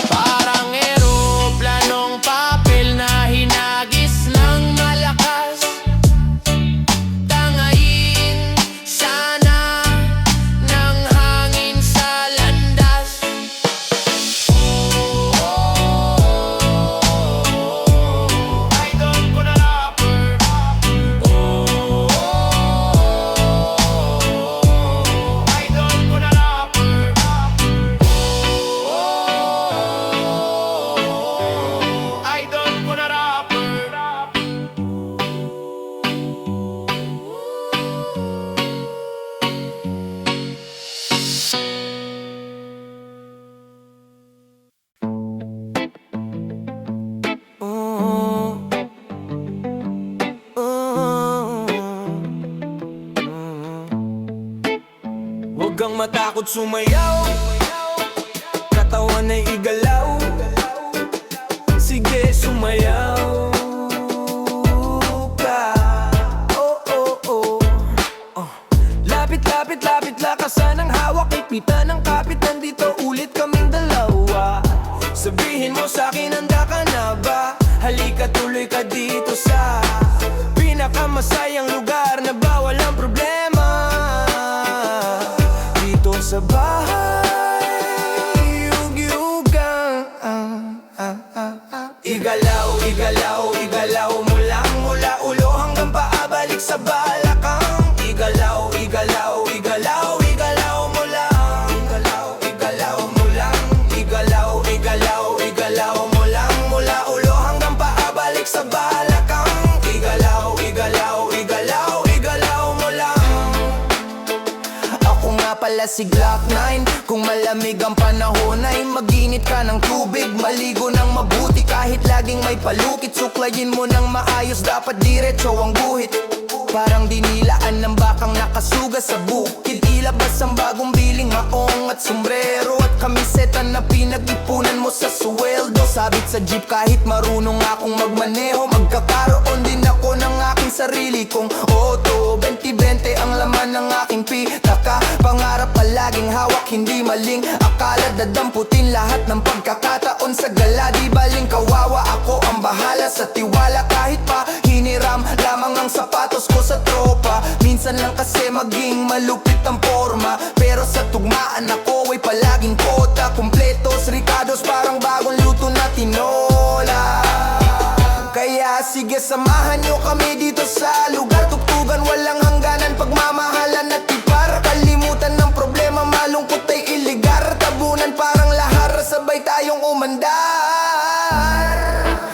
Parang eroplanong papel na hinagis ng malakas, tangayin sana ng hangin sa landas. Idol ko na rapper. Idol ko na rapper. Idol ko na rapper. Huwag kang matakot sumayaw, katawan ay igalaw. Sige, sumayaw ka. Oh, oh, oh. Lapit, lapit, lapit, lakasan ang hawak. Ipitan ng kapit, nandito ulit kaming dalawa. Sabihin mo sa'kin, handa ka na ba? Halika, tuloy ka dito sa pinakamasayang lugar na bawal ang problema. Dito sa bahay, yugyugang igalaw, igalaw, igalaw mo lang, mula ulo hanggang paa, balik sa balakang. Igalaw, igalaw, igalaw, igalaw mo lang. Igalaw, igalaw mo lang. Igalaw, igalaw, igalaw mo lang, mula ulo hanggang paa, balik sa balakang. Igalaw, igalaw, igalaw, igalaw mo lang. Ako nga pala si Glock 9. Kung malamig ang panahon ay mag-init ka ng tubig, maligo ng mabuti kahit laging may palukit. Suklayin mo ng maayos, dapat diretso ang guhit. Parang dinilaan ng bakang nakasuga sa bukid. Ilabas ang bagong biling maong at sombrero at kamiseta na pinag-ipunan mo sa sweldo. Sabit sa jeep kahit marunong akong magmaneho. Magkakaroon din ako ng aking sarili kong auto. 20-20 ang laman ng aking pitaka. Pangarap palaging hawak, hindi maling akala. Dadamputin lahat ng pagkakataon sa gala. Di baling kawawa, ako ang bahala sa tiwala. Kahit pa hiniram lamang ang sapatos ko sa tropa. Minsan lang kasi maging malupit ang forma, pero sa tugmaan ako ay palaging kota. Kompletos, ricados, parang bagong luto na tinola. Kaya sige, samahan nyo kami dito sa lugar. Tugtugan, walang hangganan, pagmamahalan at tipar. Kalimutan ng problema, malungkot ay iligar. Tabunan parang lahar, sabay tayong umandar.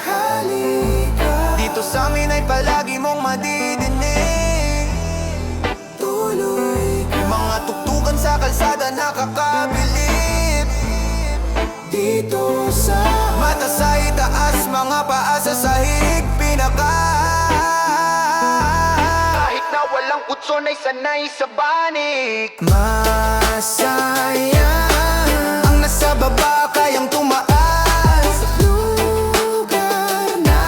Halika, dito sa amin ay palagi mong madidinig. Tuloy ka, mga tugtugan sa kalsada nakakabilib. Dito sa mata sa itaas, mga paa sa sahig, pinaka. Kahit na walang kutson ay sanay sa banig. Masaya ang nasa baba, kayang tumaas sa lugar na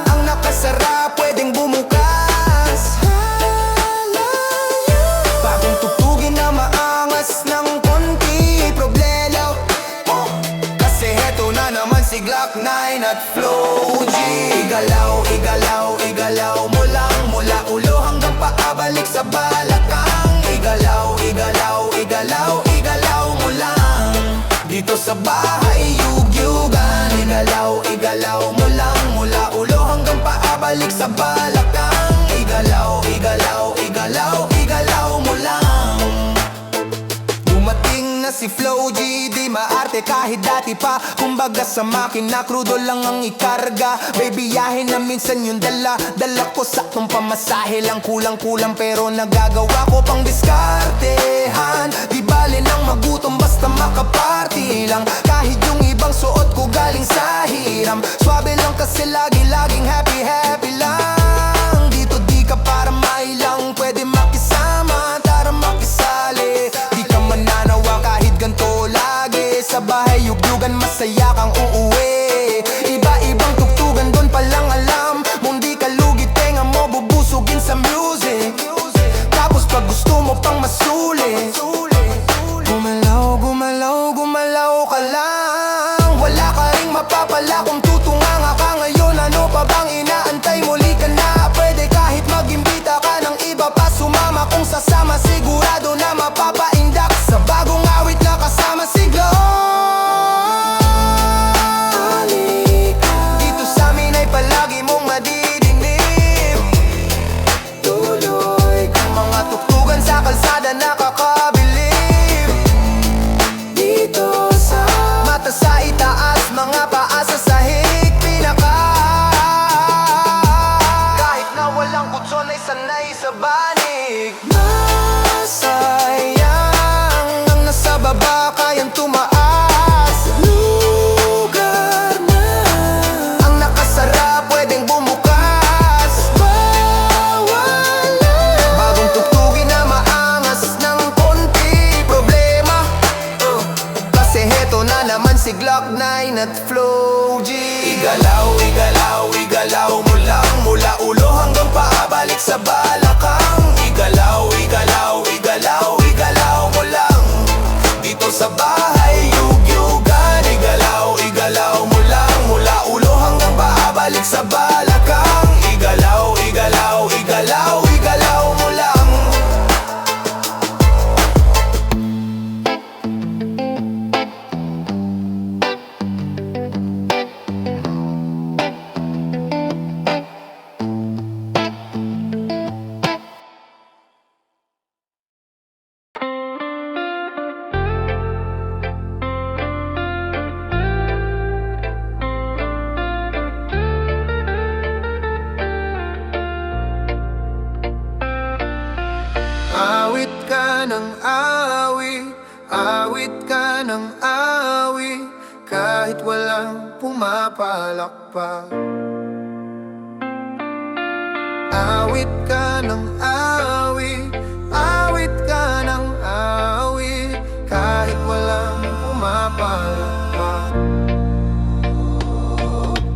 ang nakasara, pwedeng bumukas. Bagong tugtugin na maangas ng konti. Igalaw, igalaw, igalaw mo lang. Mula ulo hanggang paa, balik sa balakang. Igalaw, igalaw, igalaw, igalaw mo lang. Dito sa bahay, yugyugan. Igalaw, igalaw mo lang. Mula ulo hanggang paa, balik sa balakang. Igalaw, igalaw, igalaw, igalaw mo lang. Dumating na si Flow G, di maarte kahit dati pa. Kumbaga sa makina, krudo lang ang ikarga. Baby, yahin na minsan yung dala. Dala ko saktong pamasahe lang, kulang-kulang pero nagagawa ko pang diskartehan. Di bale nang magutom basta makaparty lang. Kahit yung ibang suot ko galing sa hiram. Swabe lang kasi lagi-laging happy-happy lang. Dito di ka para mailang, pwede makisama, tara makisali. Di ka mananawa kahit ganito lagi. Sa bahay yugyugan, masaya kang uuwi. Iba-ibang tugtugan, doon palang alam mong di ka lugi, tenga mo bubusugin sa music. Tapos pag gusto mo pang masuli, gumalaw, gumalaw, gumalaw ka lang. Wala ka ring mapapala kung tutunganga ka ngayon. Ano pa bang inaantay? Muli ka na, pwede kahit mag-imbita ka ng iba pa sumama. Kung sasama sigurado na mapapaindak sa bagong awit na kasama si Glow. Dito sa amin ay palagi mong madidinig. Tuloy kang mga tuktugan sa kalsada nakakabilib. Dito sa mata sa itaas, mga paa sa sahig, pinaka. Kahit na walang kutson ay sanay sa banig. Masayang ang nasa baba kayang tumaas. Lugar na ang nakasara pwedeng bumukas. Bawal na bagong tugtugin na maangas ng konti. Problema kasi heto na naman si Glock 9 at Flow G. Igalaw, igalaw, igalaw mo lang. Mula ulo hanggang paa, balik sa balakang. Igalaw, igalaw, igalaw, igalaw mo lang. Dito sa bahay, yugyugan. Igalaw, igalaw mo lang. Mula ulo hanggang paa, balik sa balakang. Igalaw, igalaw, igalaw, igalaw mo lang. Awit ka ng awit, awit ka ng awit, kahit walang pumapalakpak. Awit ka ng awit, awit ka ng awit, kahit walang pumapalakpak.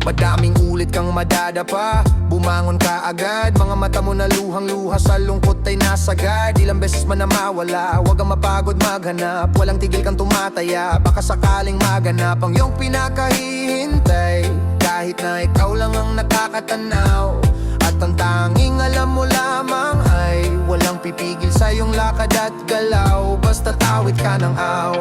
Madaming ulit kang madadapa, bumangon ka agad. Mga mata mo na luhang-luha sa lungkot ay nasagad. Ilang beses man na mawala, huwag kang mapagod maghanap. Walang tigil kang tumataya, baka sakaling maganap ang iyong pinakahihintay. Kahit na ikaw lang ang nakakatanaw, at ang tanging alam mo lamang ay walang pipigil sa iyong lakad at galaw. Basta tawid ka ng aw.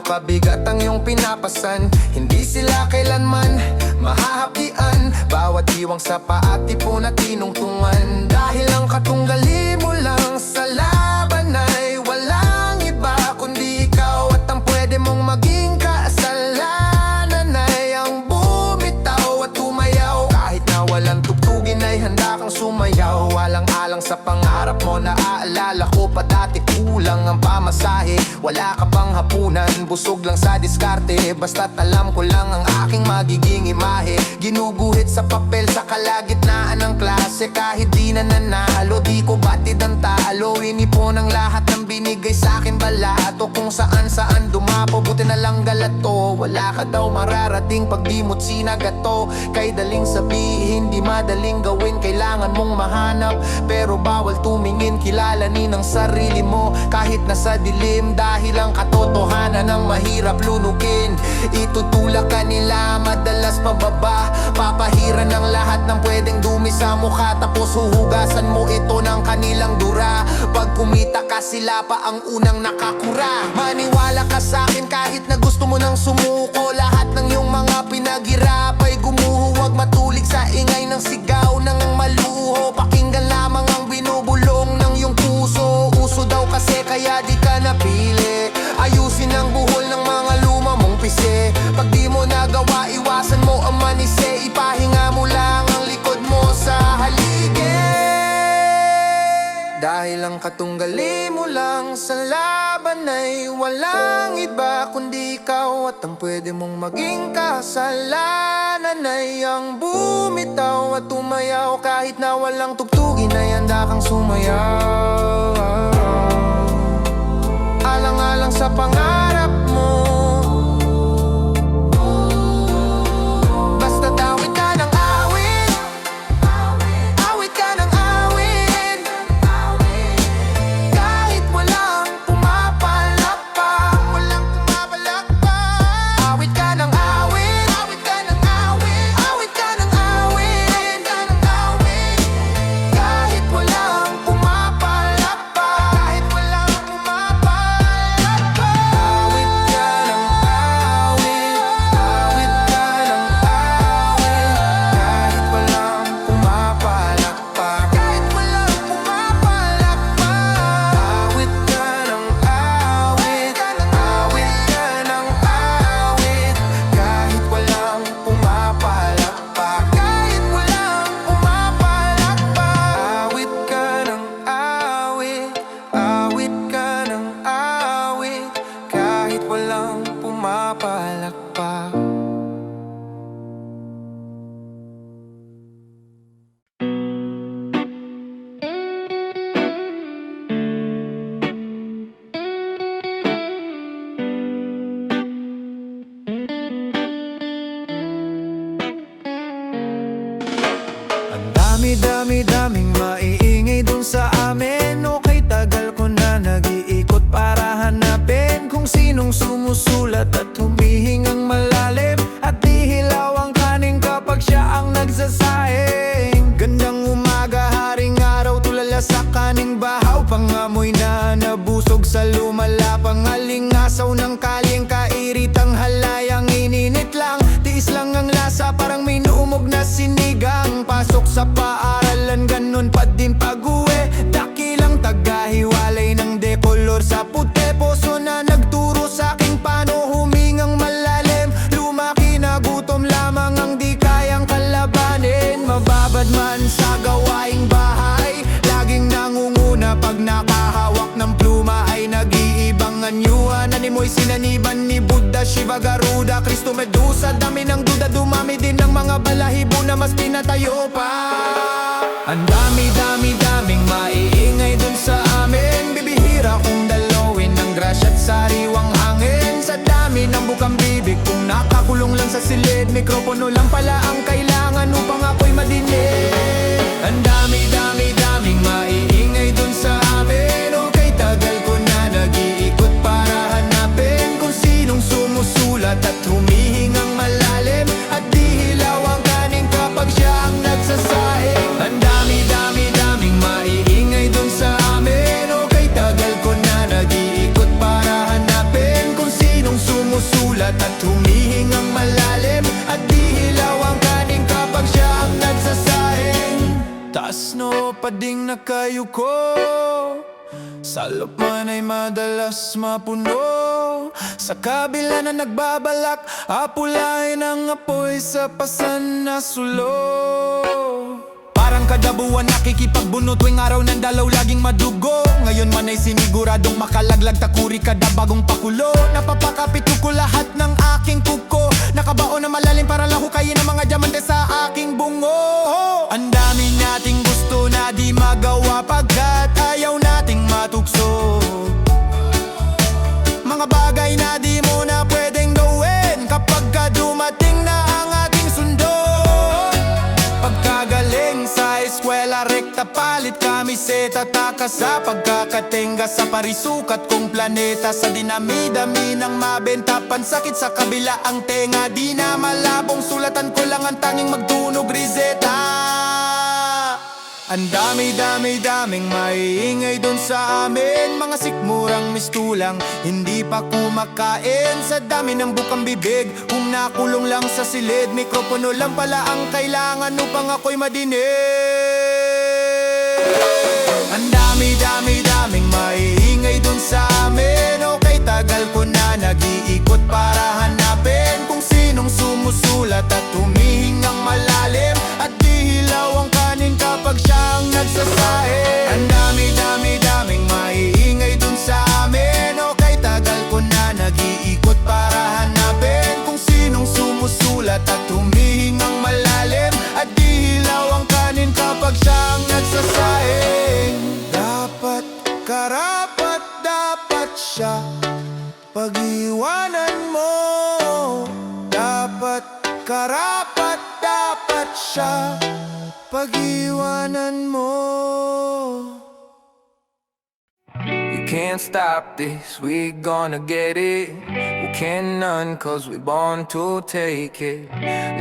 Kabigat ang iyong pinapasan, hindi sila kailanman mahahapian. Bawat iwang sa paat tipon at tinungtungan. Dahil ang katunggali mo lang sa laban ay walang iba kundi ikaw. At ang pwede mong maging kasalanan ay ang bumitaw at tumayaw. Kahit na walang tugtugin ay handa kang sumayaw. Walang alang sa pangarap mo, naaalala ko pa dati kulang ang pamasahe. Wala ka pang hapunan, busog lang sa diskarte. Basta't alam ko lang ang aking magiging imahe. Ginuguhit sa papel sa kalagitnaan ng klase. Kahit di na nanalo, di ko batid ang talo. Inipon ang lahat ng binigay sa'kin balato. Kung saan dumapo, buti na lang galato. Wala ka daw mararating pag di mo't sinagato. Kay daling sabihin, di madaling gawin. Kailangan mong mahanap, pero bawal tumingin. Kilalanin ang sarili mo kahit nasa dilim. Dahil ang katotohanan ang mahirap lunugin. Itutulak ka nila, madalas pababa. Papahiran ng lahat ng pwedeng dumi sa mukha. Tapos huhugasan mo ito ng kanilang dura. Pag kumita ka, sila pa ang unang nakakura. Maniwala ka sa'kin kahit na gusto mo nang sumuko. Lahat ng iyong mga pinaghirap ay gumuho. Huwag matulig sa ingay ng sigaw ng maluho. Pakinggan lamang ang binubulong ng iyong puso. Uso daw kasi kaya di ka napili. Ayusin ang buhol ng mga luma mong pise. Pag di mo nagawa, iwasan mo ang manise. Ipahinga mo lang ang likod mo sa haligi. Dahil ang katunggali mo lang sa laban ay walang iba kundi ikaw. At ang pwede mong maging kasalanan ay ang bumitaw at tumayaw. Kahit na walang tugtugin ay handa kang sumayaw. Alang-alang sa pangarap mo. Basta tawid ka ng awit. Awit ka ng awit. Kahit walang pumapalakpak. Walang pumapalakpak. Awit ka ng awit. Awit ka ng awit. Awit ka ng awit. Kahit walang pumapalakpak. Kahit walang pumapalakpak. Awit ka ng awit. Awit ka ng awit. Kahit walang pumapalakpak. Kahit walang pumapalakpak. Awit ka ng awit. Awit ka ng awit. Kahit walang pumapalakpak. Kahit walang pumapalakpak. Awit ka ng awit. Awit ka ng awit. Kahit walang pumapalakpak. Ang daming maiingay dun sa amin. Okay, tagal ko na nag-iikot para hanapin kung sinong sumusulat at humihingang malalim. At di hilaw ang kanin kapag siya ang nagsasaing. Gandang umaga, haring araw, tulala sa kaning bahaw. Pangamoy na nabusog sa lumala. Pangalingasaw ng kaling kairitang halayang ininit lang. Tiis lang ang lasa, parang may naumog na sinigang. Pasok sa paaralan, ganun pa din pag-uwi. Dakilang tagahiwalay ng dekolor sa puti. Poso na nagturo sa'king paano humingang malalim. Lumaki na gutom lamang ang di kayang kalabanin. Mababad man sa gawaing bahay, laging nangunguna pag nakahawak ng pluma. Ay nag-iibang anyuan, animoy sinaniban ni Buddha, Shiva, Garuda, Kristo, Medusa. Dami ng duda, dumami din ng mga balahibo na mas pinatayo pa. Ang daming maiingay dun sa amin. Bibihira kung dalawin ng grasya at sariwang hangin. Sa dami ng bukang bibig kung nakakulong lang sa silid. Mikropono lang pala ang kailangan upang ako'y madinig. Ang daming maiingay dun sa amin. Okay, tagal ko na nag-iikot para hanapin kung sinong sumusulat at humihingang malalim. At di hilaw ang kanin kapag siya ang nagsasaing. Ang daming maiingay dun sa amin. Okay, tagal ko na nag-iikot para hanapin kung sinong sumusulat at humihingang malalim. At di hilaw ang kanin kapag siya ang nagsasaing. Taas no pading nakayuko, salop man ay madalas mapuno. Sa kabila na nagbabalak, apulain ang apoy sa pasan na sulo. Parang kada buwan nakikipagbunot, tuwing araw ng dalaw laging madugo. Ngayon man ay siniguradong makalaglag, takuri kada bagong pakulo. Napapakapito ko lahat ng aking kuko, nakabaon na malalim para lahukayin ang mga diamante sa aking bungo. Ang dami nating gusto na di magawa pagkat ayaw nating matukso. Mga bagay na di mo na pwedeng gawin kapag ka dumating na ang ating sundo. Pagkagaling sa eskwela, rekta palit kamiseta, taka sa pagkakatingga sa parisukat kong planeta. Sa dinami-dami ng mabenta, pansakit sa kabila ang tenga. Di na malabong sulatan ko lang ang tanging magtunog reseta. Ang dami-dami-daming maiingay dun sa amin, mga sikmurang mistulang hindi pa kumakain. Sa dami ng bukang bibig, kung nakulong lang sa silid, mikropono lang pala ang kailangan upang ako'y madinig. Ang dami-dami-daming maiingay dun sa amin, okay tagal ko na nag-iikot para hanapin kung sinong sumusulat at humihingang malalim at di hilaw ang kanin kapag siyang nagsasahe. Ang dami-dami-daming maiingay dun sa amin, okay tagal ko na nag-iikot para hanapin kung sinong sumusulat at humihingang malalim at di hilaw ang kanin kapag siyang nagsasahe. Dapat karapat dapat siya pag-iwanan mo. Dapat karapat dapat siya pag-iwanan mo. You can't stop this, we gonna get it. We can none cause we born to take it.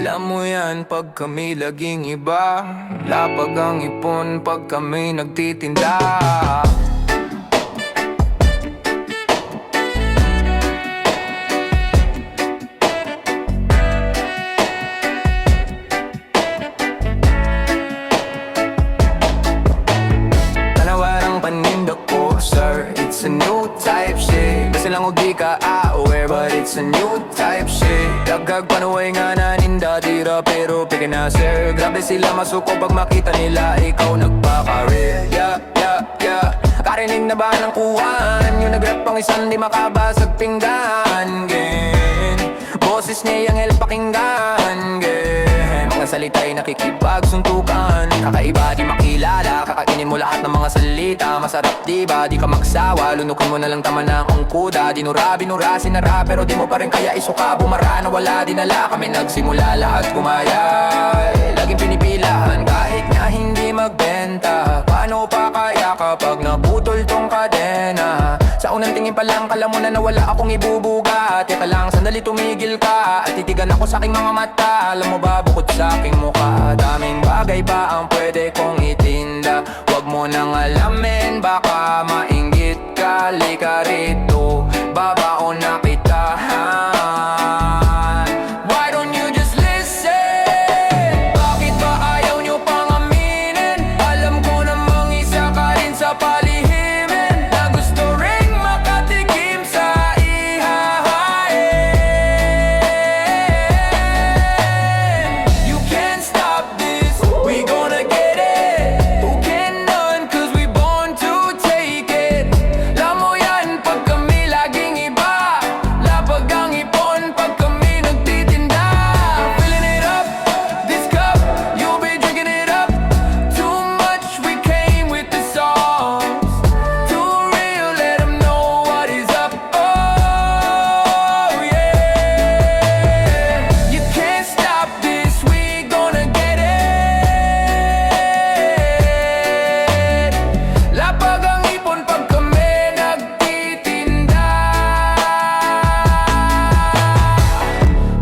Alam mo yan pag kami laging iba, lapag ang ipon pag kami nagtitinda. It's a new type shit. Kasi lang o di ka aware, but it's a new type shit. Dagag panuway nga na ninda tira, pero peke na sir. Grabe sila masuko pag makita nila ikaw nagpaka-real. Yeah, yeah, yeah. Karinig na ba ng kuhan? Yung nag-rap pang isang di makabasag pinggan. Gen boses niya yung el pakinggan. Gen mga salita'y nakikipagsuntukan. Kakaiba di makilala, kakainin mo lahat ng mga salita. Masarap diba, di ka magsawa, lunukin mo na lang tama ng ungkuda. Binura, sinara, pero di mo pa rin kaya isuka. Bumara na wala dinala, kami nagsimula lahat gumaya. Laging pinipilahan kahit nga hindi magbenta. Paano pa kaya kapag naputol tong kadena? Sa unang tingin pa lang, kala mo na nawala akong ibubuga. Teka lang, sandali tumigil ka at titigan ako sa aking mga mata. Alam mo ba, bukod sa aking mukha, daming bagay pa ang pwede kong itinda. Huwag mo nang alamin, baka mainggit ka. Lika rito, babaon na kita. Why don't you just listen? Bakit ba ayaw nyo pang aminin? Alam ko namang isa ka rin sa palihimin na gusto ring makatikim sa ihahain. You can't stop this, we gonna get it. Who can none, cause we born to take it. Alam mo yan pag kami laging iba, lapag ang ipon pag kami nagtitinda. Filling it up, this cup, you'll be drinking it up. Too much, we came with the songs. Too real, let them know what is up. Oh yeah. You can't stop this, we gonna get it. Lapag ang ipon pag kami nagtitinda.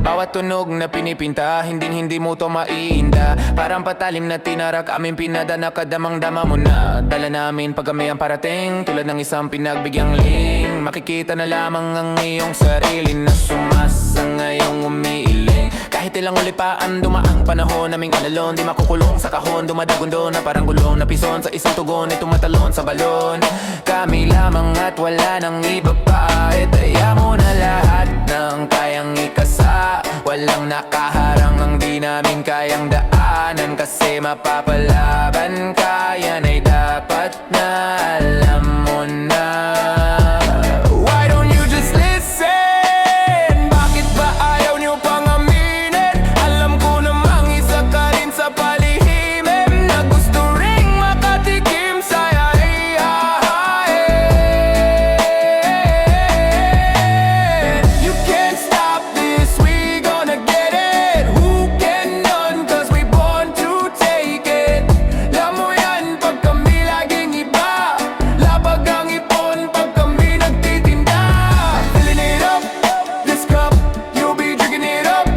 Bawat tunog na pinipinta, hindi mo to maiinda. Parang patalim na tinarak, aming pinadana, kadamang-dama mo na. Dala namin pag kami ang parating, tulad ng isang pinagbigyang ling. Makikita na lamang ang iyong sarili na sumasa ngayong umiiling. Kahit ilang ulipaan, dumaang panahon naming alalon. Di makukulong sa kahon, dumadagundo na parang gulong na pison sa isang tugon ay tumatalon sa balon. Kami lamang at wala nang iba pa. Itaya mo na lahat ng kayang ikasa. Walang nakaharang ang di namin kayang daanan, kasi mapapalaban ka, yan ay dapat na alam mo na. Why don't you just listen? Bakit ba ayaw niyo pang aminin? Alam ko namang isa ka rin sa palihimim na gusto ring makatikim sa ihahain. You can't stop this, we gonna get it. Who can none, cause we born to take it. Alam mo yan, pag kami laging iba, lapag ang ipon pag kami nagtitinda. Filling it up, this cup, you'll be drinking it up.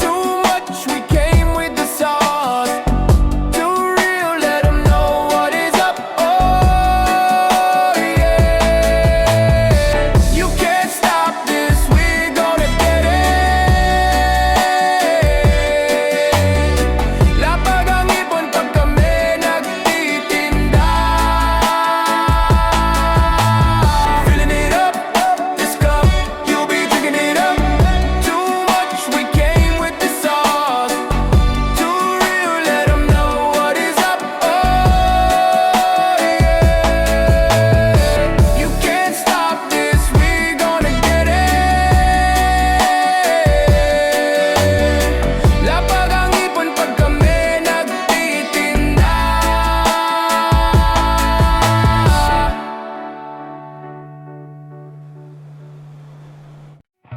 Too much, we came with the sauce. Too real, let 'em know what is up. Oh yeah. You can't stop this, we gonna get it. Lapag ang ipon pag kami nagtitinda. Filling it up, this cup, you'll be drinking it up. Too much, we came with the sauce. Too real, let 'em know what is up. Oh yeah. You can't stop this, we gonna get it. Lapag ang ipon pag kami nagtitinda.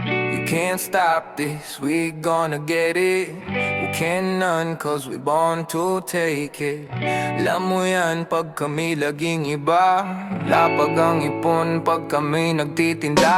You can't stop this, we gonna get it. We can none, cause we born to take it. Alam mo yan, pag kami laging iba, lapag ang ipon pag kami nagtitinda.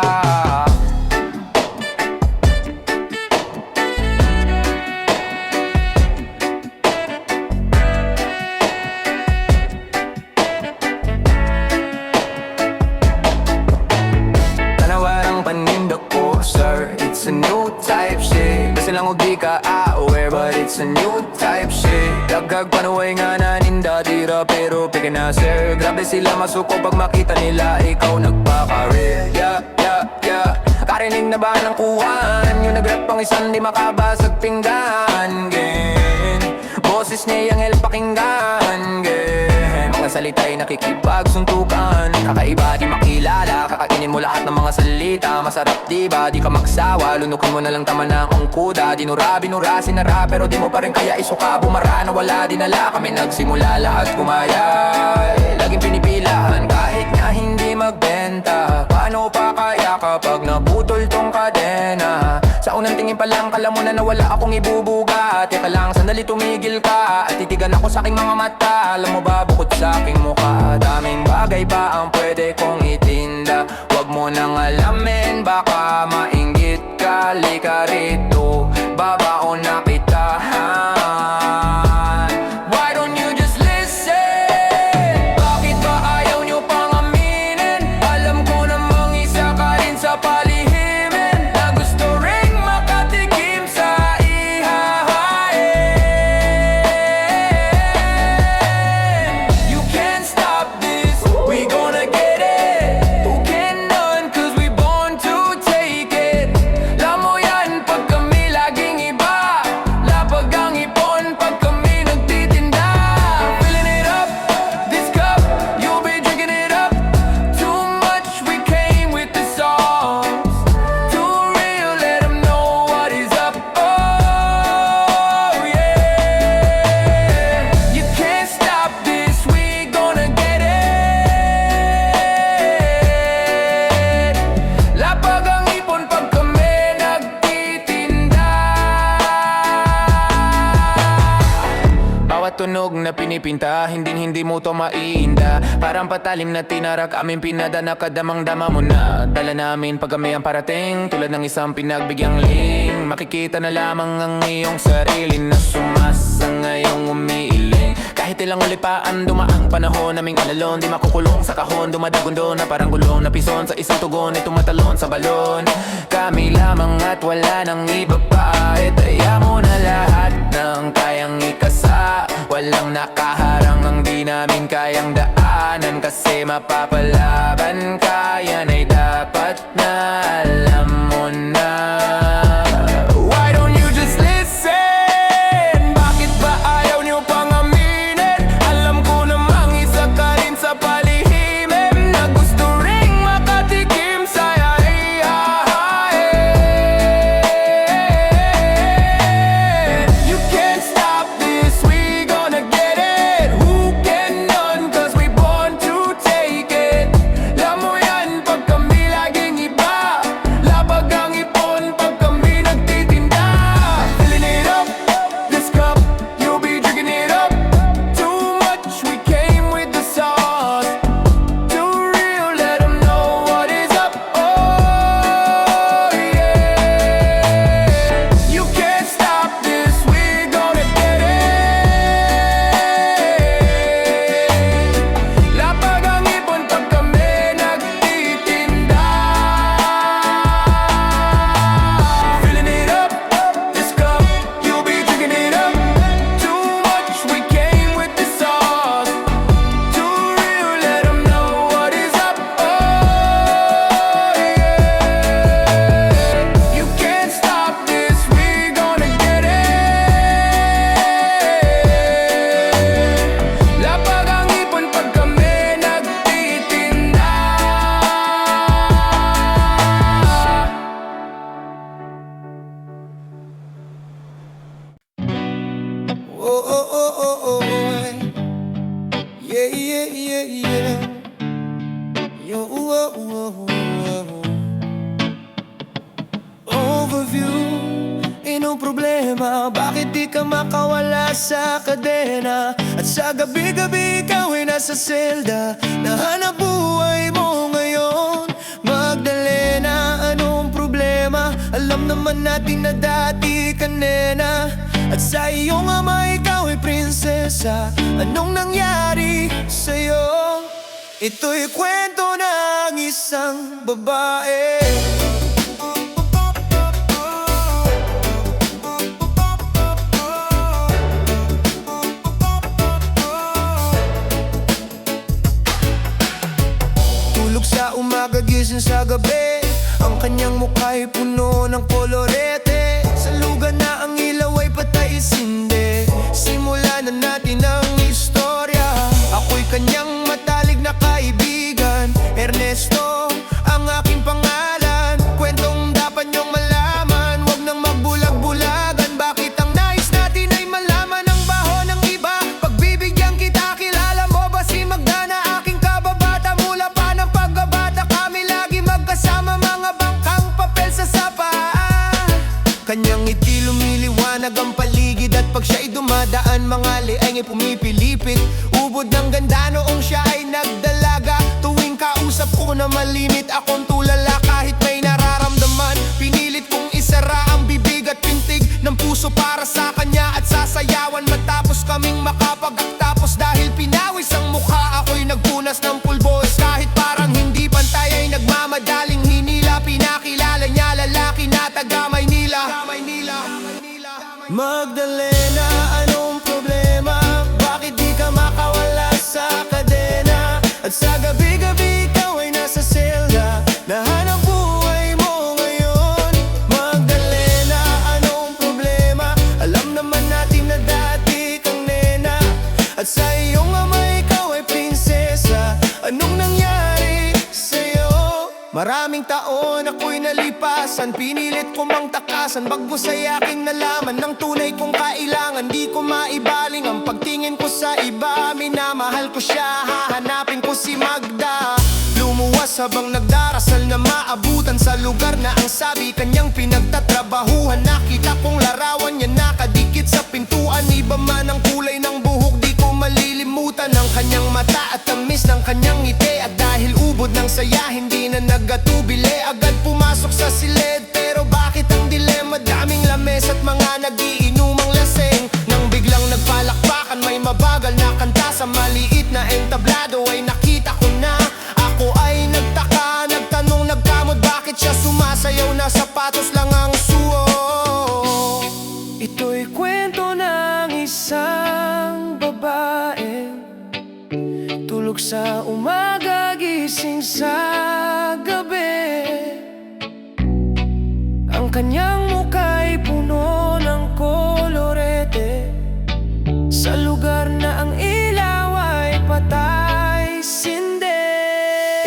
Tanawarang paninda ko, sir, it's a new type shit. Kasi lang di ka aware, but it's a new type shit. Dagag panuway nga naninda, tira pero peke na sir. Grabe sila masuko pag makita nila ikaw nagpaka-real. Yeah, yeah, yeah. Karinig na ba ng kuwan? Yung nag-rap pang isang di makabasag pinggan. Gen, boses niya yung el pakinggan. Gen, mga salita'y nakikipag suntukan. Kakaiba di makilala, kakainin mo lahat ng mga salita. Masarap diba, di ka magsawa. Lunukin mo na lang tama na ang kuda. Dinura, binura, sinara, pero di mo pa rin kaya isuka. Bumara na wala dinala, kami nagsimula lahat kumaya. Laging pinipilahan kahit nga hindi magbenta. Paano pa kaya kapag naputol tong kadena? Sa unang tingin pa lang, kala mo na nawala akong ibubuga. Teka lang, sandali tumigil ka at titigan ako sa aking mga mata. Alam mo ba, bukod sa aking mukha, daming bagay pa ang pwede kong itinda. Huwag mo nang alamin, baka mainggit ka. Lika rito, babaon na kita. Why don't you just listen? Bakit ba ayaw nyo pang aminin? Alam ko namang isa ka rin sa palihimim na gusto ring makatikim sa ihahain. You can't stop this, we gonna get it. Who can none, cause we born to take it. Alam mo yan, pag kami laging iba, lapag ang ipon pag kami nagtitinda. Filling it up, this cup, you'll be drinking it up. Too much, we came with the sauce. Too real, let 'em know what is up. Oh yeah. You can't stop this, we gonna get it. Lapag ang ipon pag kami nagtitinda. Bawat tunog na pinipinta, hindi mo to maiinda. Parang patalim na tinarak, aming pinadana, kadamang-dama mo na. Dala namin pag kami ang parating, tulad ng isang pinagbigyang ling. Makikita na lamang ang iyong sarili na sumasa ngayong umiiling. Kahit ilang ulipaan, dumaang panahon naming alalon. Di makukulong sa kahon, dumadagundo na parang gulong na pison sa isang tugon ay tumatalon sa balon. Kami lamang at wala nang iba pa. Itaya mo na lahat ng kayang ikasa. Walang nakaharang ang di namin kayang daanan. Kasi mapapalaban ka, yan ay dapat na alam mo na. Why don't you just listen? Bakit ba ayaw nyo pang aminin? Overview, inong problema? Bakit di ka makawala sa kadena? At sa gabi-gabi ikaw ay nasa selda. Nahanap buhay mo ngayon, Magdalena, anong problema? Alam naman natin na dati ka nena. At sa iyong ama ikaw ay prinsesa. Anong nangyari sa'yo? Ito'y kwento ng isang babae. Tulog sa umaga, gising sa gabi. Ang kanyang mukha'y puno ng kolorete. Sa lugar na ang ilaw ay patay sinde. Simulan na natin ang istorya. Ako'y kanyang matalik na kaibigan, Ernesto, ang aking pangalan. Kwentong dapat niyong malaman, huwag nang magbulag-bulagan. Bakit ang nais natin ay malaman ang baho ng iba? Pagbibigyan kita, kilala mo ba si Magda na aking kababata? Mula pa ng pagbabata kami lagi magkasama, mga bangkang papel sa sapa. Kanyang ngiti lumiliwanag ang paligid, at pag siya'y dumadaan mga leeng ay pumipilipit. Ubod ng ganda noong siya ay nagdalaga. Tuwing kausap ko na malimit, akong tulala kahit may nararamdaman. Pinilit kong isara ang bibig at pintig ng puso para sa kanya at sasayawan. Matapos kaming makapagtapos dahil pinawis ang mukha, ako'y nagpunas ng pulbos. Kahit parang hindi pantay ay nagmamadaling hinila. Pinakilala niya lalaki na taga Maynila. Magdalena, anong problema? Bakit di ka makawala sa kadena? At sa gabi-gabi ikaw ay nasa selda. Nahanap buhay mo ngayon, Magdalena, anong problema? Alam naman natin na dati kang nena. At sa iyong ama ikaw ay prinsesa. Anong nangyari sa'yo? Maraming taon ako'y nalipasan, pinilit ko mang takasan, bagos ay aking nalaman ng tunay kong kailangan. Di ko maibaling ang pagtingin ko sa iba. Minamahal ko siya, hahanapin ko si Magda. Lumuwas habang nagdarasal na maabutan sa lugar na ang sabi kanyang pinagtatrabahuhan. Nakita kong larawan niya nakadikit sa pintuan. Iba man ang kulay ng buhok, di ko malilimutan ang kanyang mata at tamis ng kanyang ngiti. At dahil ubod ng saya, hindi na nagatubili, agad pumasok sa silid. Pero bakit ang dilema? Daming lames at mga nagiinumang lasing. Nang biglang nagpalakpakan, may mabagal na kanta sa maliit na entablado, ay nakita ko na. Ako ay nagtaka, nagtanong, nagkamot, bakit siya sumasayaw na sapatos lang ang suot? Ito'y kwento ng isang babae. Tulog sa umaga, gising sa gabi. Ang kanyang muka'y puno ng kolorete. Sa lugar na ang ilaw ay patay sinde.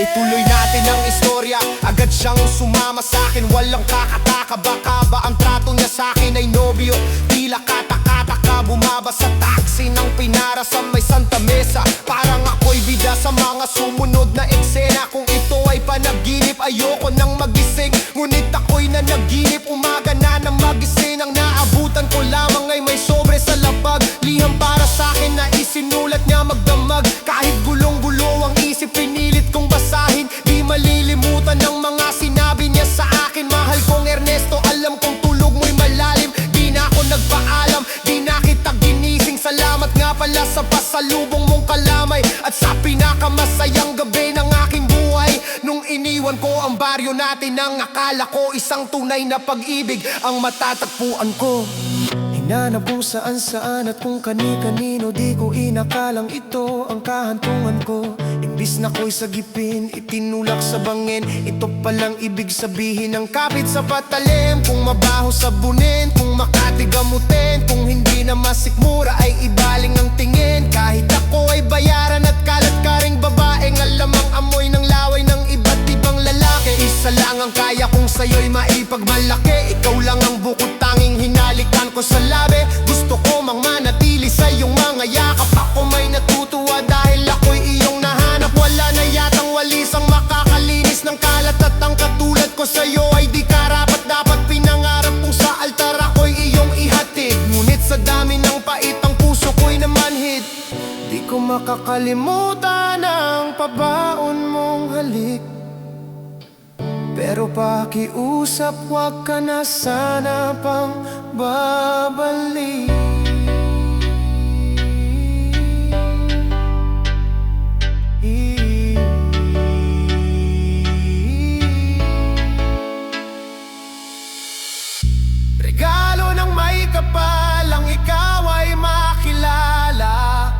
Ituloy natin ang istorya, agad siyang sumama sa'kin. Walang kakataka, baka ba ang trato niya sa'kin ay nobyo? Tila kataka-taka, bumaba sa taxi ng pinara sa may Santa Mesa. Parang ako'y bida sa mga sumunod na eksena. Kung ito ay panaginip, ayoko nang magising. Ngunit ako'y nanaginip, umaga na nang magising. Ang naabutan ko lamang ay may sobre sa lapag. Liham para sa'kin na isinulat niya magdamag. Kahit gulong-gulo ang isip, pinilit kong basahin. Di malilimutan ang mga sinabi niya sa akin. Mahal kong Ernesto, alam kong tulog mo'y malalim. Di na ako nagpaalam, di na kita ginising. Salamat nga pala sa pasalubong mong kalamay, at sa pinakamasayang gabi ng aking buhay. Nung iniwan ko ang baryo natin, ang akala ko isang tunay na pag-ibig ang matatagpuan ko. Hinanap kung saan-saan at kung kani-kanino, di ko inakalang ito ang kahantungan ko. Imbis na ko'y sagipin, itinulak sa bangin. Ito palang ibig sabihin ng kapit sa patalim. Kung mabaho sabunin, kung makatigamutin, kung hindi na masikmura ay ibaling ang tingin. Kahit ako ay bayaran at kalat ka ring babaeng alam ang amoy ng laway ng iba't ibang lalaki. Isa lang ang kaya kong sa'yo'y maipagmalaki. Ikaw lang ang bukod tanging hinalikan ko sa labi. Gusto ko mang manatili sa iyong mga yakap. Ako may natutuwa dahil ako'y iyong nahanap. Wala na yatang walis ang makakalinis ng makakalimutan ang pabaon mong halik. Pero pakiusap, wag ka na sana pang babalik. Regalo ng may kapal, ang ikaw ay makilala.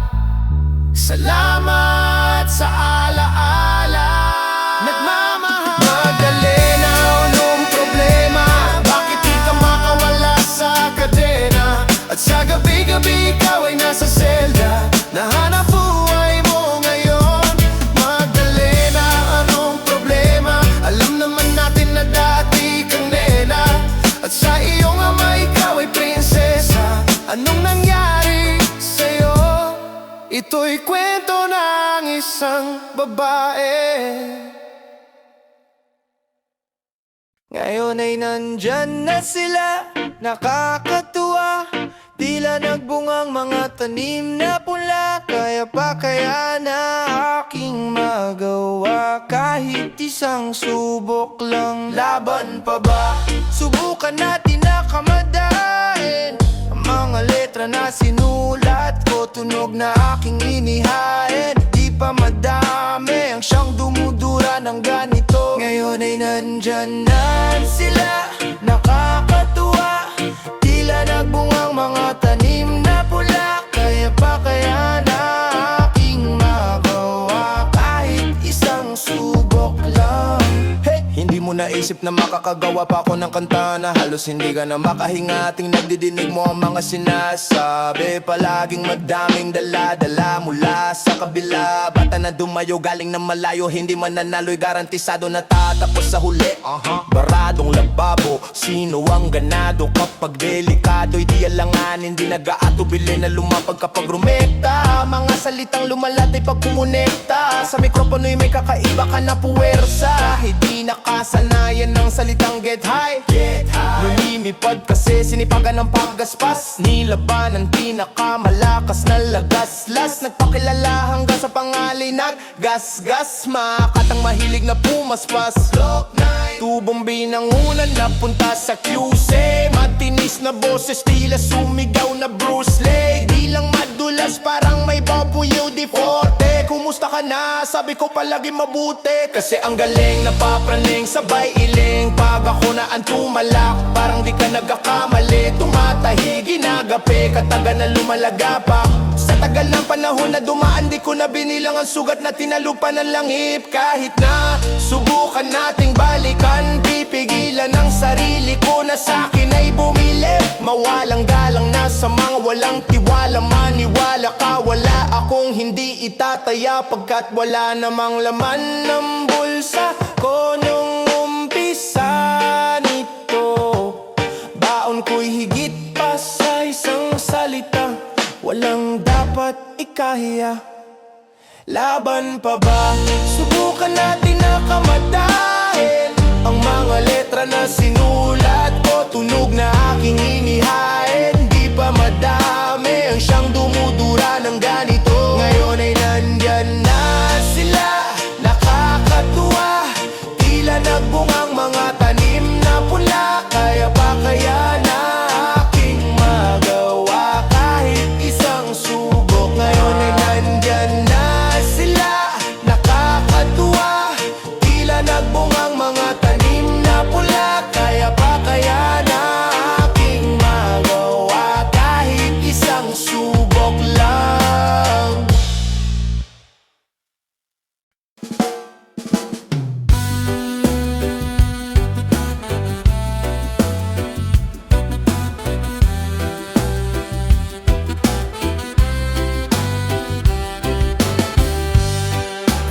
Salamat sa alaala. Nagmamahal Magdalena, anong problema? Bakit di ka makawala sa kadena? At sa gabi-gabi ikaw ay nasa selda. Nahanap buhay mo ngayon. Magdalena, anong problema? Alam naman natin na dati kang nena. At sa iyong ama ikaw ay prinsesa. Anong nangyari sa'yo? Ito'y kwento ng isang babae. Ngayon ay nandyan na sila, nakakatuwa. Tila nagbungang mga tanim na pula. Kaya pa kaya na aking magawa? Kahit isang subok lang, laban pa ba? Subukan natin na kamadain ang mga letra na sinulat ko. Tunog na aking inihain, di pa madami ang siyang dumudura ng ganito. Ngayon ay nandyan na sila, nakakatuwa. Tila nagbungang mga tanim na pula. Kaya pa kaya na aking magawa? Kahit isang subok lang. Hey! Hindi mo naisip na makakagawa pa ako ng kanta na halos hindi ka na makahinga. Ating nagdidinig mo ang mga sinasabi. Palaging madaming dala-dala mula sa kabila. Bata na dumayo galing na malayo, hindi man nanalo'y garantisado na tatapos sa huli. Baradong lababo, sino ang ganado? Kapag delikado'y di alanganin, di nag-aatubili na lumapag kapag rumekta. Mga salitang lumalat ay pagkumonekta. Sa mikropono'y may kakaiba ka na puwersa. Hindi nakasanayan ng salitang get high. Lumimipad kasi sinipagan ng paggaspas. Nilaban ang pinakamalakas na lagaslas. Nagpakilala hanggang sa pangalay naggasgas. Makatang mahilig na pumaspas. Tubong binangunan napunta sa QC. Matinis na boses tila sumigaw na Bruce Lee. Di lang madulas parang may babuyo di forte. Kumusta ka na? Sabi ko palagi mabuti. Kasi ang galing napapraning sabay iling. Pag ako na ang tumalak, parang di ka nagkakamali. Tumatahi, ginagapi, kataga na lumalagapak. Sa tagal ng panahon na dumaan, di ko na binilang ang sugat na tinalupan ng langip. Kahit na subukan nating balikan, pipigilan ang sarili ko na sa'kin ay bumili. Mawalang galang na sa mga walang tiwala. Maniwala ka, wala akong hindi itataya. Pagkat wala namang laman ng bulsa ko nung umpisa nito. Baon ko'y higit pa sa isang salita. Walang dapat ikahiya. Laban pa ba? Subukan natin na kamatahin ang mga letra na sinulat ko. Tunog na aking inihain, di pa madami ang siyang dumudura ng ganito. Ngayon ay nandyan na sila, nakakatuwa. Tila nagbungang mga tanim na pula. Kaya pa kaya na aking magawa? Kahit isang subok. Ngayon ay nandyan na sila, nakakatuwa. Tila nagbungang mga tanim na pula. Kaya pa kaya na aking magawa? Kahit isang subok lang.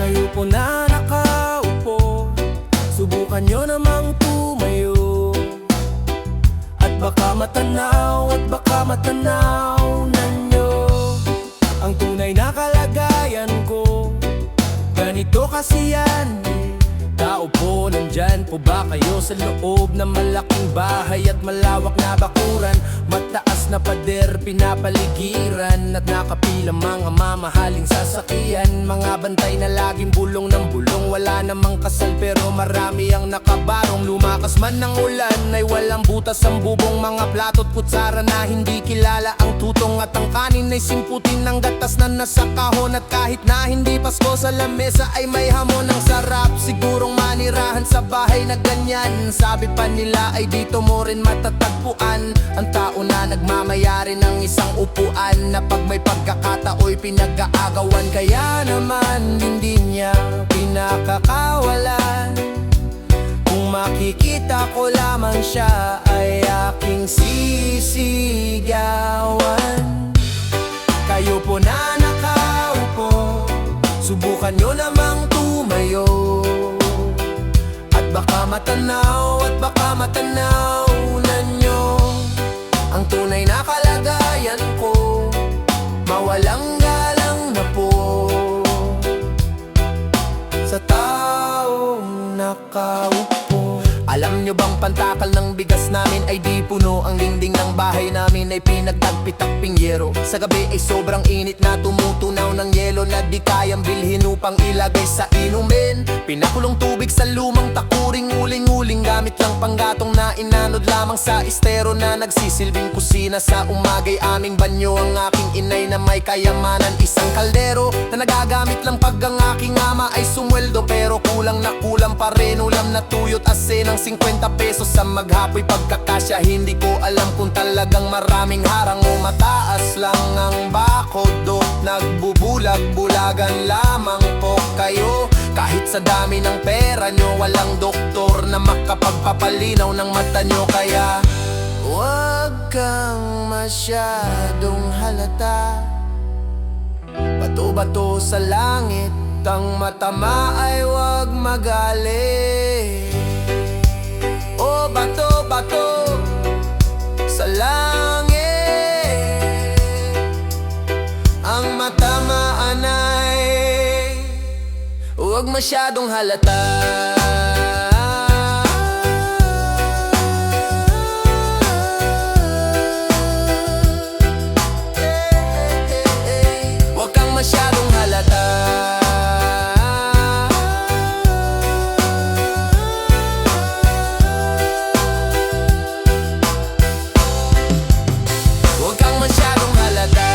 Kayo po na nakaupo, subukan nyo namang tumayo. At baka matanaw na nyo ang tunay na kalagayan ko. Ganito kasi yan, tao po, nandyan po ba kayo sa loob ng malaking bahay at malawak na bakuran? Mataas na pader, pinapaligiran at nakapila mga mamahaling sasakyan. Mga bantay na laging bulong ng bulong, wala namang kasal pero marami ang nakabarong. Lumakas man ng ulan ay walang butas ang bubong, mga plato't kutsara na hindi kilala ang tutong. At ang kanin ay simputin ng gatas na nasa kahon, at kahit na hindi Pasko sa lamesa ay may hamon. Ang sarap sigurong manirahan sa bahay na ganyan. Sabi pa nila ay dito mo rin matatagpuan ang tao na nagmamayari ng isang upuan, na pag may pagkakatao'y pinag-aagawan. Kaya naman hindi niya pinakakawalan. Kung makikita ko lamang siya ay aking sisigawan. Kayo po na nakaupo, subukan nyo namang tumayo, at baka matanawnan nyo ang tunay na kalagayan ko. Mawalang galang na po sa taong nakaupo. Alam nyo bang pantakal ng bigas namin ay di puno? Ang dingding ng bahay namin ay pinagtagpitakping yero. Sa gabi ay sobrang init na tumutunaw ng yelo, na di kayang bilhin upang ilagay sa inumin. Pinakulong tubig sa lumang takuring, uling-uling gamit lang panggatong na inanod lamang sa estero, na nagsisilbing kusina sa umagay aming banyo. Ang aking inay na may kayamanan, isang kaldero na nagagamit lang pag ang aking ama ay sumweldo. Pero kulang na kulang pa rin ulam na tuyot asin ng 50 pesos sa maghapoy pagkakasya. Hindi ko alam kung talagang maraming harang o mataas lang ang bakod o nagbubulag-bulagan lamang po kayo. Kahit sa dami ng pera nyo, walang doktor na makapagpapalinaw ng mata nyo. Kaya huwag kang masyadong halata, bato-bato sa langit ang matama ay huwag magalit. O bato-bato sa langit, ang matamaan ay huwag masyadong halata. Huwag kang masyadong halata. Huwag kang masyadong halata.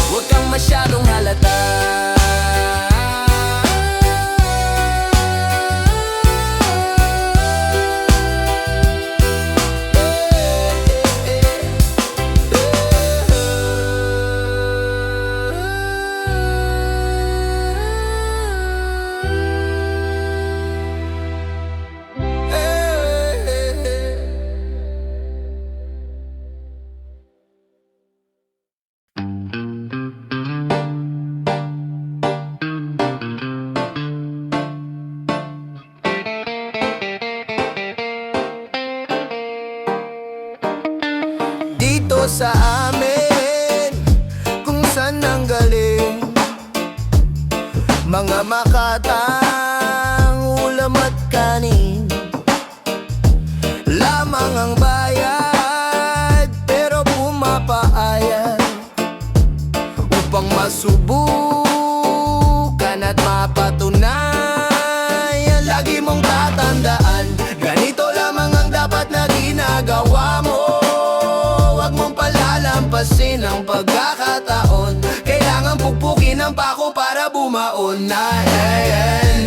Huwag kang masyadong halata. Dito sa amin, kung saan ang galing, mga makatang ulam at kanin lamang ang bayad, pero pumapaayag upang masubukan at mapatunayan. Lagi mong tatandaan, ganito lamang ang dapat na ginagawa mo. Huwag mong palalampasin ang pagkakataon, kailangan pukpukin ang pako para bumaon na.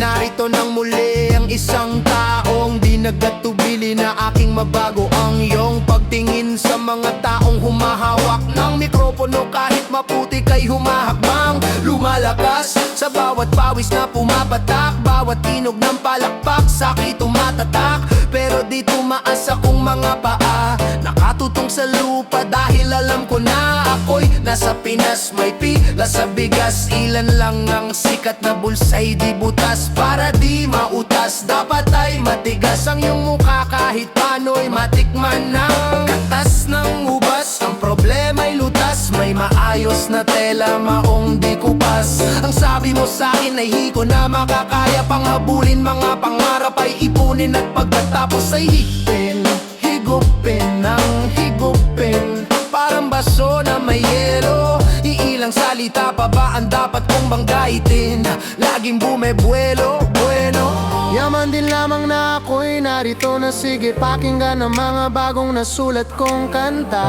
Narito nang muli ang isang taong di nagtatubili na aking mabago ang iyong pagtingin sa mga taong humahawak ng mikropono. Kahit maputi kay humahakbang, lumalakas sa bawat pawis na pumapatak, bawat tinog ng palakpak sakit tumatatak. Pero di tumaas akong mga paa, nakatutong sa lupa dahil alam ko na ako'y nasa Pinas may pila sa bigas. Ilan lang ang sikat na bulsay di butas. Para di mautas, dapat ay matigas ang iyong mukha kahit pano'y matikman ng katas ng ubas. Ang problema'y lutas, may maayos na tela, maong di kupas. Ang sabi mo sa'kin ay hiko na makakaya pang habulin, mga pangarap ay ipunin at pagkatapos ay higpin. Higupin ng higupin, parang baso na may yelo. Iilang salita pa ba ang dapat kong banggayitin? Laging bumebuelo, bueno. Yaman din lamang na ako'y narito na, sige pakinggan ang mga bagong nasulat kong kanta.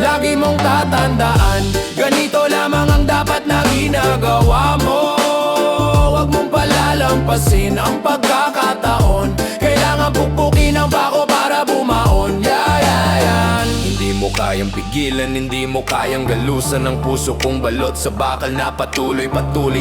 Lagi mong tatandaan, ganito lamang ang dapat na ginagawa mo. Huwag mong palalampasin ang pagkakataon. Kailangan pukpukin ang bako para bumaon. Yan. Hindi mo kayang pigilan, hindi mo kayang galusan ang puso kong balot sa bakal na patuloy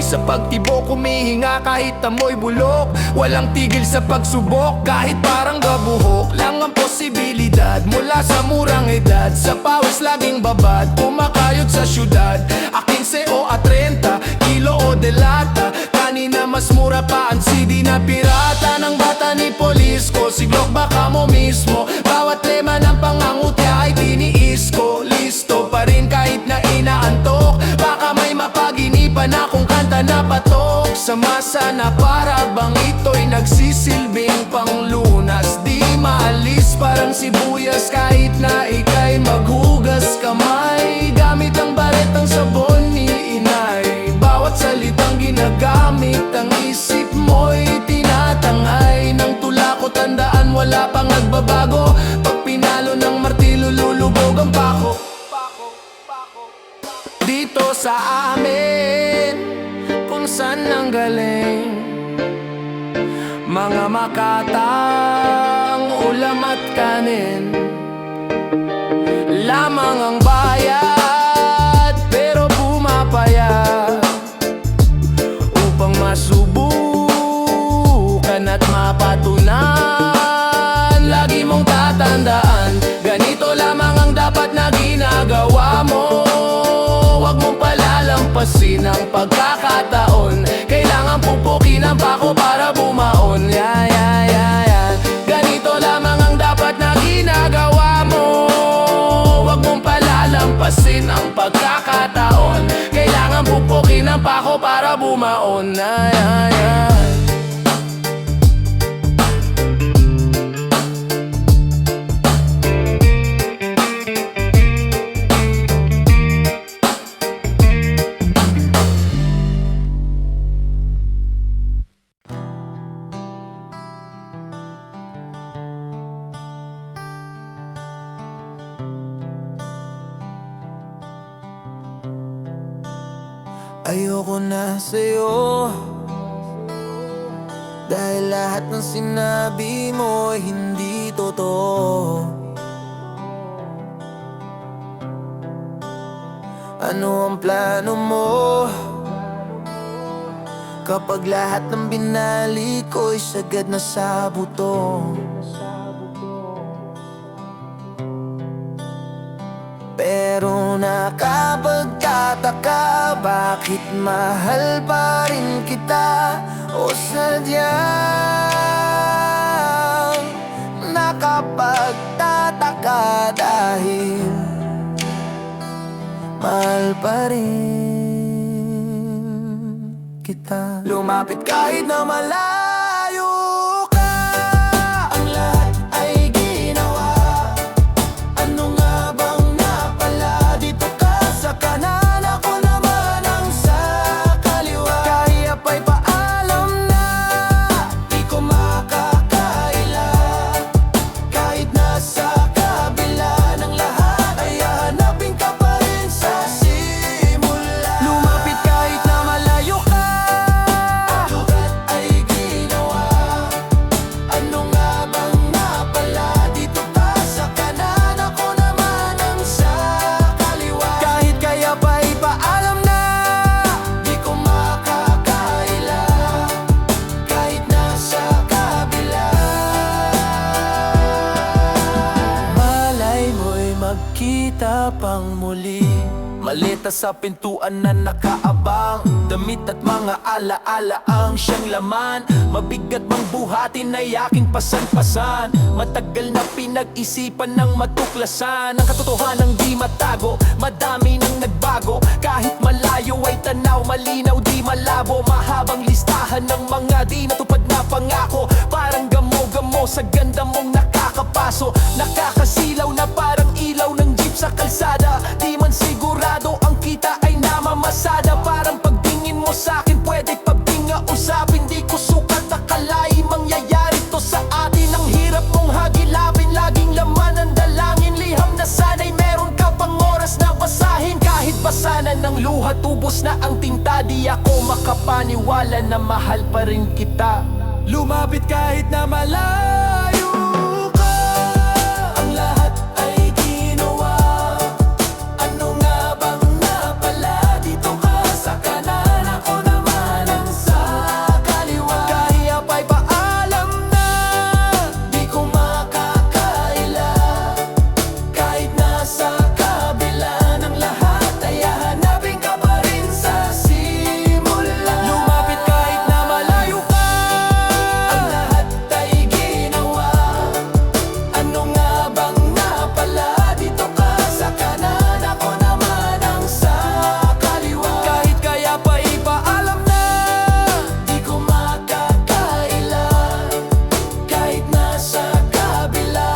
sa pagtibok. Humihinga kahit amoy bulok, walang tigil sa pagsubok. Kahit parang gabuhok lang ang posibilidad. Mula sa murang edad, sa pawis laging babad. Kumakayod sa syudad, a 15 o a 30 kilo o delata. Kanina mas mura pa ang CD na pirata ng bata ni Polisco. Siglok baka mo mismo, bawat lema ng pangangutya ay tiniis ko. Listo pa rin kahit na inaantok, baka may mapaginipan akong kanta na patok sa masa na para bang ito'y nagsisilbing panglunas. Di maalis parang sibuyas kahit na ika'y maghugas kamay. Gamit ang baretang sabon ni inay, bawat salitang ginagamit ang isip mo'y tinatangay. Nang tula ko tandaan wala pang nagbabago, pag pinalo ng martilo lulubog ang pako. Dito sa amin, kung saan nang galing mga makatang ulam at kanin, lamang ang bayad pero pumapayag upang masubukan at mapatunan. Lagi mong tatandaan, ganito lamang ang dapat na ginagawa mo. Huwag mong palalampasin ang pagkakataon. Kailangan pupukin ang bako para bumaon. Yan. Ganito lamang ang dapat na ginagawa mo. Huwag mong palalampasin ang pagkakataon. Kailangan pupukin ang bako para bumaon. Yan. Ayoko na sa'yo, dahil lahat ng sinabi mo ay hindi totoo. Ano ang plano mo kapag lahat ng binali ko'y sagad na sa buto? Pero nakapagtataka, bakit mahal pa rin kita? O sadyang nakapagtataka dahil mahal pa rin kita. Lumapit kahit na malayo ka, ang lahat ay ginawa. Ano nga bang napala? Dito ka sa kanan, ako naman ang sa kaliwa. Kaya pa'y paalam na, di ko makakaila. Kahit nasa kabila ng lahat, ay hanapin ka pa rin sa simula. Lumapit kahit na malayo ka, ang lugat ay ginawa. magkita pang muli. Maleta sa pintuan na nakaabang, damit at mga alaala ang siyang laman. Mabigat mang buhatin ay aking pasan-pasan. Matagal na pinag-isipan ng matuklasan. Ang katotohanang di matago, madami nang nagbago. Kahit malayo ay tanaw, malinaw di malabo. Mahabang listahan ng mga di natupad na pangako. Parang gamo-gamo sa ganda mong nakakapaso. Nakakasilaw na parang ilaw ng jeep sa kalsada. Di man sigurado ang kita ay namamasada. Parang pagtingin mo sa'kin pwede pabinga usapin. Di ko sukat akalain mangyayari to sa atin. Ang hirap mong hagilapin, laging laman ang dalangin. Liham na sana'y meron ka pang oras na basahin. Kahit basa na ng luha, tubos na ang tinta. Di ako makapaniwala na mahal pa rin kita. Lumapit kahit na malayo ka. Ang lahat ay ginawa. Ano nga bang napala? Dito ka sa kanan, ako naman ang sa kaliwa. Kahit pa'y paalam na, di ko makakaila. Kahit nasa kabila ng lahat, ay hahanapin ka pa rin sa simula. Lumapit kahit na malayo ka. Ang lahat ay ginawa. Ano nga bang napala? Dito ka sa kanan, ako naman ang sa kaliwa. Kahit kaya pa ipaalam na, di ko makakaila. Kahit nasa kabila,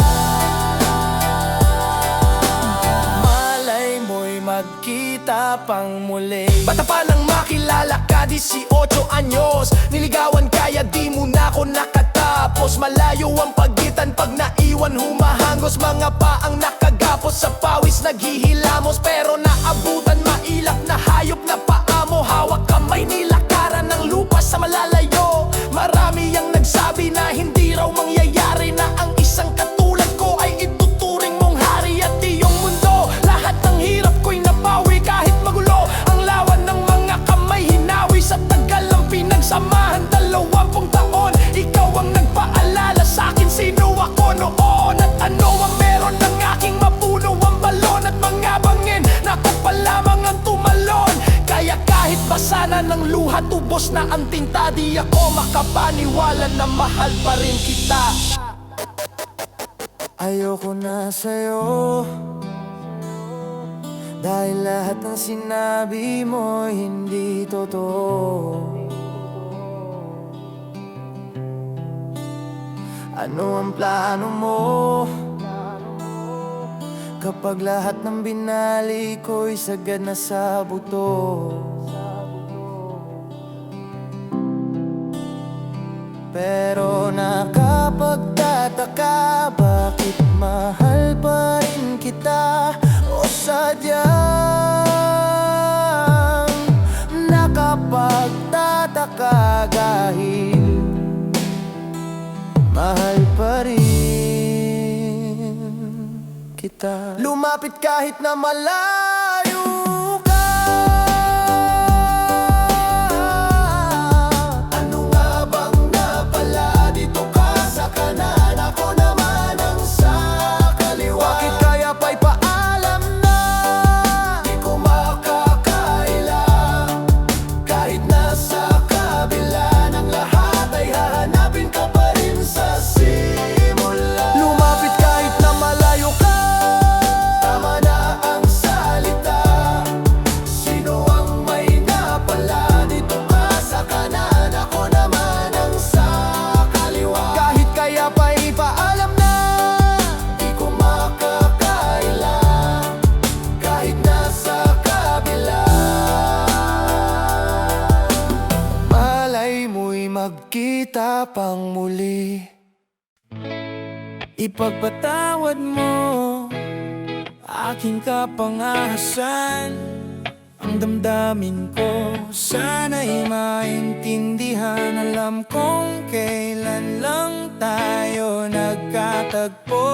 malay mo'y magkita pang muli. Bata pa nang makilala ka, 18 anyos. Niligawan kaya di mo na ako nakatapos. Malayo ang pagitan pag naiwan humahangos. Mga paang nakagapos sa pawis naghihilamos. Pero naabutan mailap na hayop na paa mo. Hawak kamay nilakaran ng lupa sa malalayo. Marami ang nagsabi na hindi raw mangyayari, na ang isang katulad ko ay ituturing mong hari at iyong mundo. Lahat ng hirap ko'y napawi kahit magulo. Ang lawan ng mga kamay hinawi sa tagal ng pinagsamahan. 20 taon, ikaw ang nagpaalala sa'kin sino ako noon. At ano ang meron ng aking mapuno ang balon. At mga bangin na ako pa lamang ang tumalon. Kaya kahit basa na ng luha, tubos na ang tinta. Di ako makapaniwala na mahal pa rin kita. Ayoko na sa'yo, dahil lahat ng sinabi mo hindi totoo. Ano ang plano mo? Kapag lahat ng binali ko'y sagad na sa buto. Pero nakapagtataka, bakit mahal pa rin kita? O sadyang nakapagtataka dahil mahal pa rin kita. Lumapit kahit na malayo ka. Ano nga bang napala? Dito ka sa kanan, ako naman ang sa kaliwa. Bakit kaya pa'y paalam na, di ko makakaila. Kahit nasa kabila ng lahat, ay hahanapin ka pa rin sa simula. Lumapit kahit na malayo ka. Tama na ang salita. Sino ang may napala? Dito ka sa kanan, ako naman ang sa kaliwa. Kahit kaya pa ipaalam na, di ko makakaila. Kahit nasa kabila, malay mo'y magkita pang muli. Ipagpatawad mo aking kapangahasan. Ang damdamin ko sana'y maintindihan. Alam kong kailan lang tayo nagkatagpo,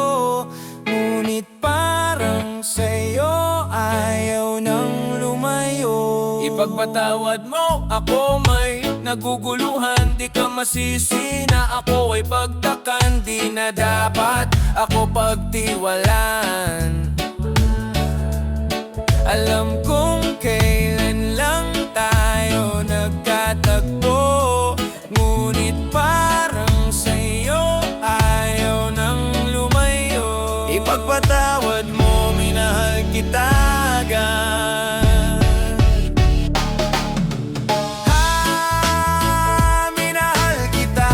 ngunit parang sa'yo ayaw nang lumayo. Ipagpatawad mo, ako may naguguluhan. Di ka masisi na ako ay pagtakan. Di na dapat ako pagtiwalaan. Alam kong kailan lang tayo nagkatagpo, ngunit parang sa'yo ayaw nang lumayo. Ipagpatawad mo, minahal kita agad. Minahal kita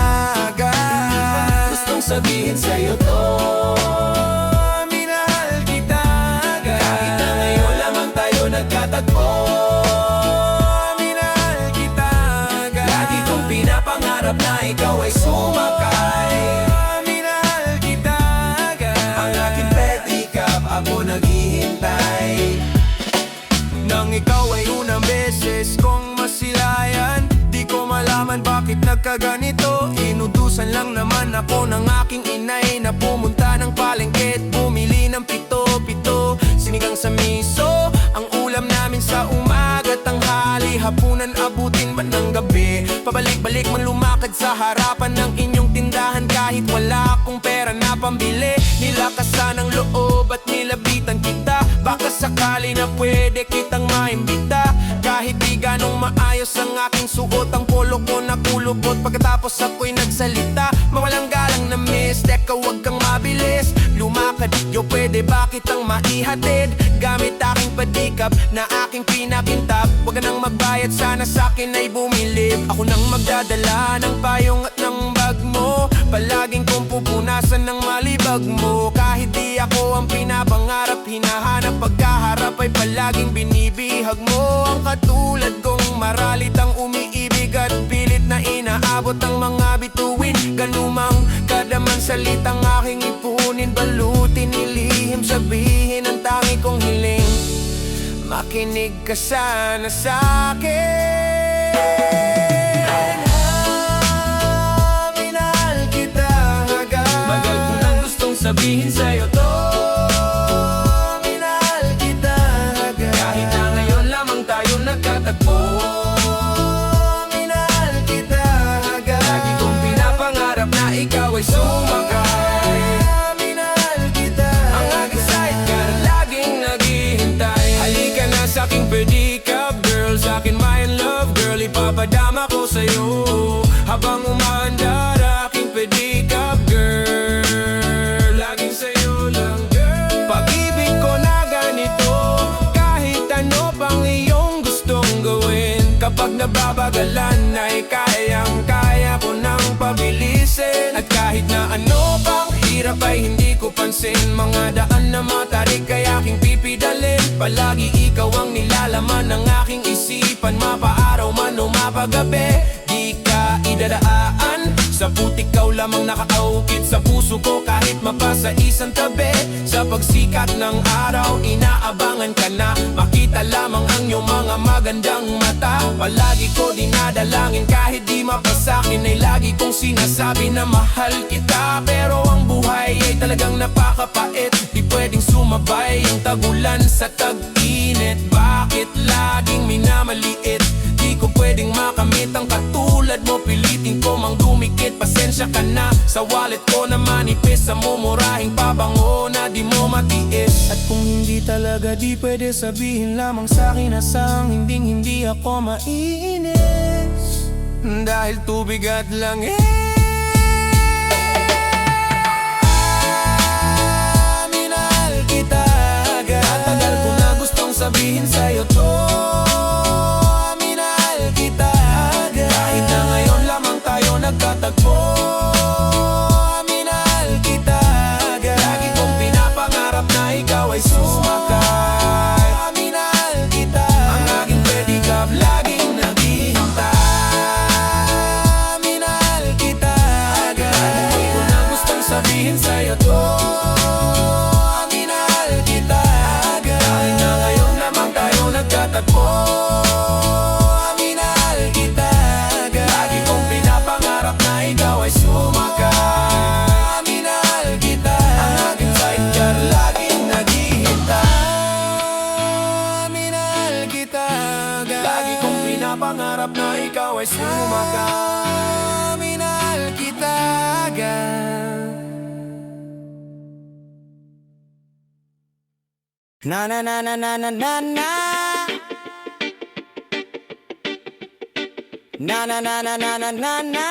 agad. Gustong sabihin sa'yo to, minahal kita agad. Kahit na ngayon lamang tayo nagkatagpo, minahal kita agad. Lagi kong pinapangarap na ikaw ay sumakay, minahal kita agad. Ang aking pedicab, ako naghihintay. Nang ikaw ay unang beses kong masilayan, di ko malaman bakit nagkaganito. Inutusan lang naman ako ng aking inay na pumunta ng palengke at bumili ng pito-pito. Sinigang sa miso, ang ulam namin sa umaga, tanghali, hapunan, abutin man ng gabi. Pabalik-balik man lumakad sa harapan ng inyong tindahan, kahit wala akong pera na pambili. Nilakasan ang loob at nilapitan kita, baka sakali na pwede kitang maimbita. Kahit di ganong maayos ang aking suot, ang polo ko nakulubot. Pagkatapos ako'y nagsalita, mawalang galang na miss, teka wag kang mabilis. Lumakad, yo pwede ba kitang maihatid? Gamit aking padikap na aking pinakintab. Wag ka nang magbayad, sana sa'kin ay bumilib. Ako nang magdadala ng payong at ng bag mo, palaging kong pupunasan ng malibag mo. Kahit di ako ang pinapangarap, hinahanap pagkaharap ay palaging binibihag mo. Ang katulad kong maralitang umiibig at pilit na inaabot ang mga bituin. Ganumang kadaman salitang aking ipunin, balutin, ilihim, sabihin ang tangi kong hiling. Makinig ka sana sa'kin. Minahal kita agad. Magal ko nang gustong sabihin sa'yo to, minahal kita agad. Kahit na ngayon lamang tayo nagkatagpo, minahal kita agad. Lagi kong pinapangarap na ikaw ay sumakay, minahal kita. Ang aking sidecar, laging naghihintay. Halika na sa'king pedicab girl, sa'kin my love girl, ipapadama ko sa'yo habang umaandar aking pedicab girl. Laging sa'yo lang girl. Pag-ibig ko na ganito, kahit ano pang iyong gustong gawin. Kapag nababagalan ay kayang-kaya ko nang pabilisin. At kahit na ano pang hirap ay hindi ko pansin. Mga daan na matarik ay aking pipidalin. Palagi ikaw ang nilalaman ng aking isipan, mapaaraw man o mapagabi. Di ka idadaan sa putik, ikaw lamang nakakaukit sa puso ko kahit mapasa isang tabi. Sa pagsikat ng araw, inaabangan ka na, makita lamang ang iyong mga magandang mata. Palagi ko dinadalangin kahit di mapasakin, ay lagi kong sinasabi na mahal kita. Pero ang buhay ay talagang napakapait, di pwedeng sumabay ang tagulan sa tag-init. Bakit laging minamaliit? Di ko pwedeng makamit ang katulad mo, pilitin ko mang dumikit. Pasensya ka na, sa wallet ko na manipis, sa mumurahing pabango na di mo matiis. At kung hindi talaga, di pwede sabihin lamang sa'kin, asang hindi ako maiinis. Dahil tubig at langit, minahal kita agad. At tagal ko na gustong sabihin sa'yo to, minahal kita agad. Kahit na ngayon lamang tayo nagkatagpo, minahal kita agad. Lagi kong pinapangarap na ikaw ay sumakay, minahal kita. Ang aking pedicab laging naghihintay, minahal kita agad. Hindi ko na gustong sabihin sa'yo to, minahal kita agad. Kahit na ngayon lamang tayo nagkatagpo, minahal kita agad. Lagi kong pinapangarap na ikaw ay sumakay, minahal kita. Ang aking sidecar laging naghihintay, minahal kita agad. Lagi kong pinapangarap na ikaw ay sumakay, minahal kita agad. Na na na na na na na na. Na na na na na na na na.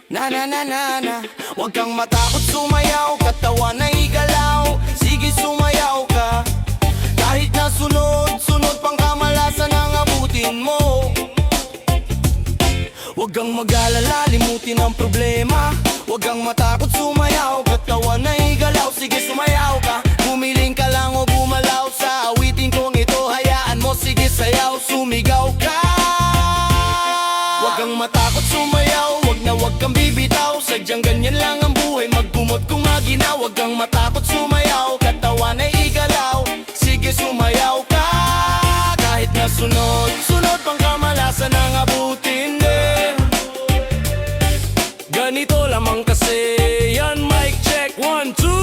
Na na na na na. Huwag kang matakot sumayaw, katawan ay igalaw. Sige sumayaw ka. Kahit na sunod pang kamalasan ang abutin mo. Huwag kang mag-alala, limutin ang problema. Huwag kang matakot sumayaw, katawan ay igalaw. Sige sumayaw ka, gumiling ka lang o gumalaw. Sa awitin kong ito, hayaan mo, sige sayaw, sumigaw ka. Huwag kang matakot sumayaw, huwag kang bibitaw. Sadyang ganyan lang ang buhay, magkumot kung maginaw. Huwag kang matakot sumayaw, katawan ay igalaw. Sige sumayaw ka. Kahit na sunod pang kamalasan ang abutin din. Ganito lamang kasi yan, mic check, 1, 2.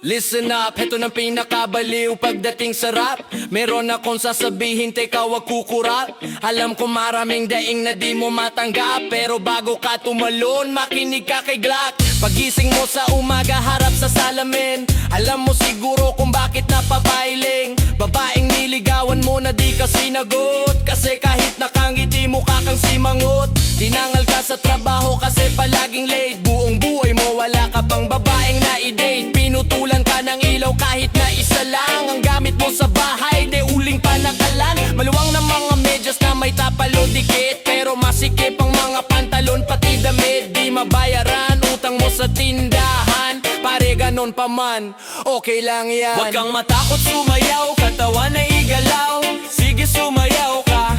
Listen up, heto ng pinakabaliw pagdating sa rap. Meron akong sasabihin, teka wag kukurap. Alam ko maraming daing na di mo matanggap, pero bago ka tumalon, makinig ka kay Glock. Pagising mo sa umaga, harap sa salamin. Alam mo siguro kung bakit napapailing. Babaeng niligawan mo na di ka sinagot, kasi kahit nakangiti mukha kang simangot. Tinangal ka sa trabaho kasi palaging late. Buong buhay mo wala ka pang babaeng na i-date. Pinutulan ka ng ilaw kahit na isa lang ang gamit mo sa bahay, de uling panakalan. Maluwang na mga medyas na may tapalo dikit, pero masikip ang mga pantalon pati damit. Di mabayaran utang mo sa tindahan, pare ganon pa man, okay lang yan. Huwag kang matakot sumayaw, katawan na igalaw. Sige sumayaw ka.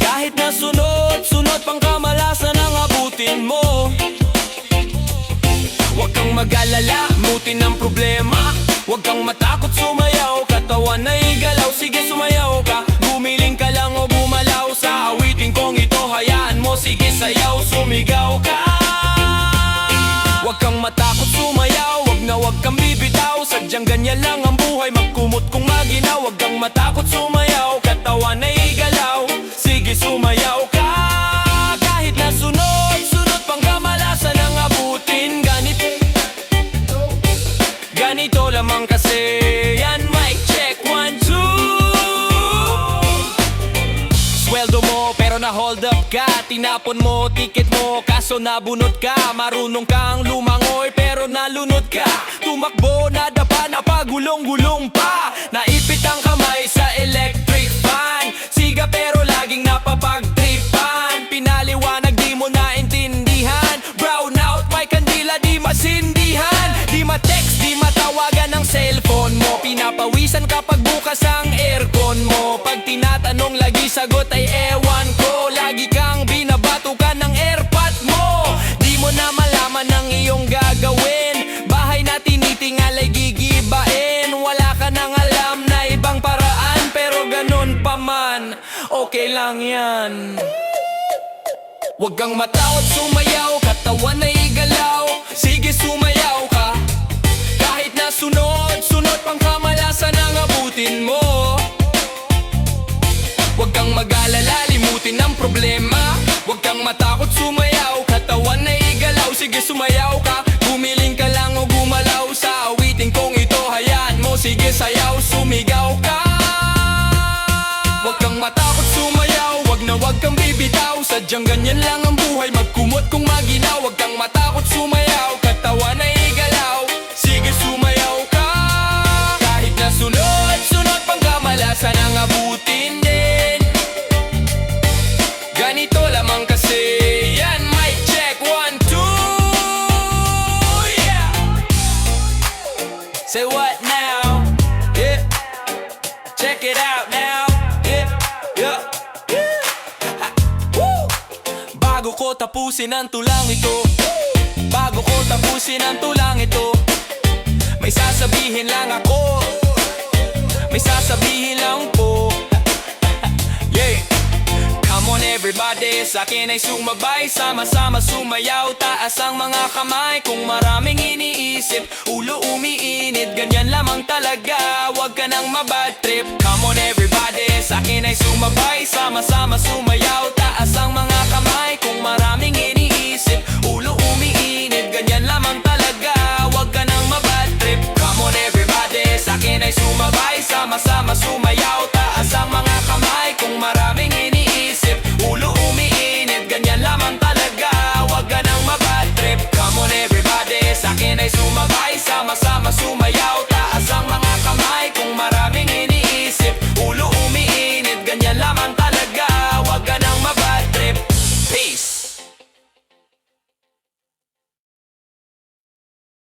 Kahit na sunod pang kamalasan ang abutin mo. Huwag kang mag-alala, mutin ang problema. Huwag kang matakot sumayaw, katawan na igalaw. Sige sumayaw ka, gumiling ka lang o gumalaw. Sa awitin kong ito, hayaan mo, sige sayaw, sumigaw ka. Huwag kang matakot sumayaw, huwag kang bibitaw. Sadyang ganyan lang ang buhay, magkumot kung maginaw. Huwag kang matakot sumayaw, katawan na igalaw. Sige sumayaw ka. Kahit na sunod pang kamalasan ang abutin. Ganito lamang kasi yan, mic check, 1, 2. Sweldo mo pero na hold up ka. Tinapon mo ticket mo kaso nabunot ka. Marunong kang lumangoy pero nalunod ka. Tumakbo nadapa na pagulong-gulong pa. Naipit ang kamay sa electric fan. Siga pero laging napapagtripan. Pinaliwanag di mo naintindihan. Brown out may kandila di masindihan. Di ma-text di matawagan ng cellphone mo. Pinapawisan kapag bukas ang aircon mo. Pag tinatanong lagi sagot ay ewan ko. Lagi kang binabatukan ng airpot mo. Di mo na malaman ang iyong gagawin. Bahay na tinitingal ay gigibain. Wala ka nang alam na ibang paraan, pero ganun pa man, okay lang yan. Huwag kang matakot sumayaw, katawan na igalaw. Sige sumayaw ka. Kahit na sunod pang kamalasan ang abutin mo. Huwag kang mag-alala, limutin ang problema. Huwag kang matakot sumayaw, katawan na igalaw. Sige sumayaw ka, gumiling ka lang o gumalaw. Sa awitin kong ito, hayaan mo, sige sayaw, sumigaw ka. Huwag kang matakot sumayaw, huwag kang bibitaw. Sadyang ganyan lang ang buhay, magkumot kung maginaw. Huwag kang matakot sumayaw, katawan na igalaw. Sige sumayaw ka. Kahit na sunod pang kamalasan ang abutin din. Ganito lamang kasi yan, mic check, 1, 2. Yeah. Say what now? Yeah. Check it out now. Yeah. Yeah. Bago ko tapusin ang tulang ito, bago ko tapusin ang tulang ito, may sasabihin lang ako, may sasabihin lang po. Yeah. Come on everybody, sa akin ay sumabay. Sama-sama sumayaw, taas ang mga kamay. Kung maraming iniisip, ulo umiinit. Ganyan lamang talaga, wag ka nang mabad trip. Come on everybody, sa akin ay sumabay. Sama-sama sumayaw, taas ang mga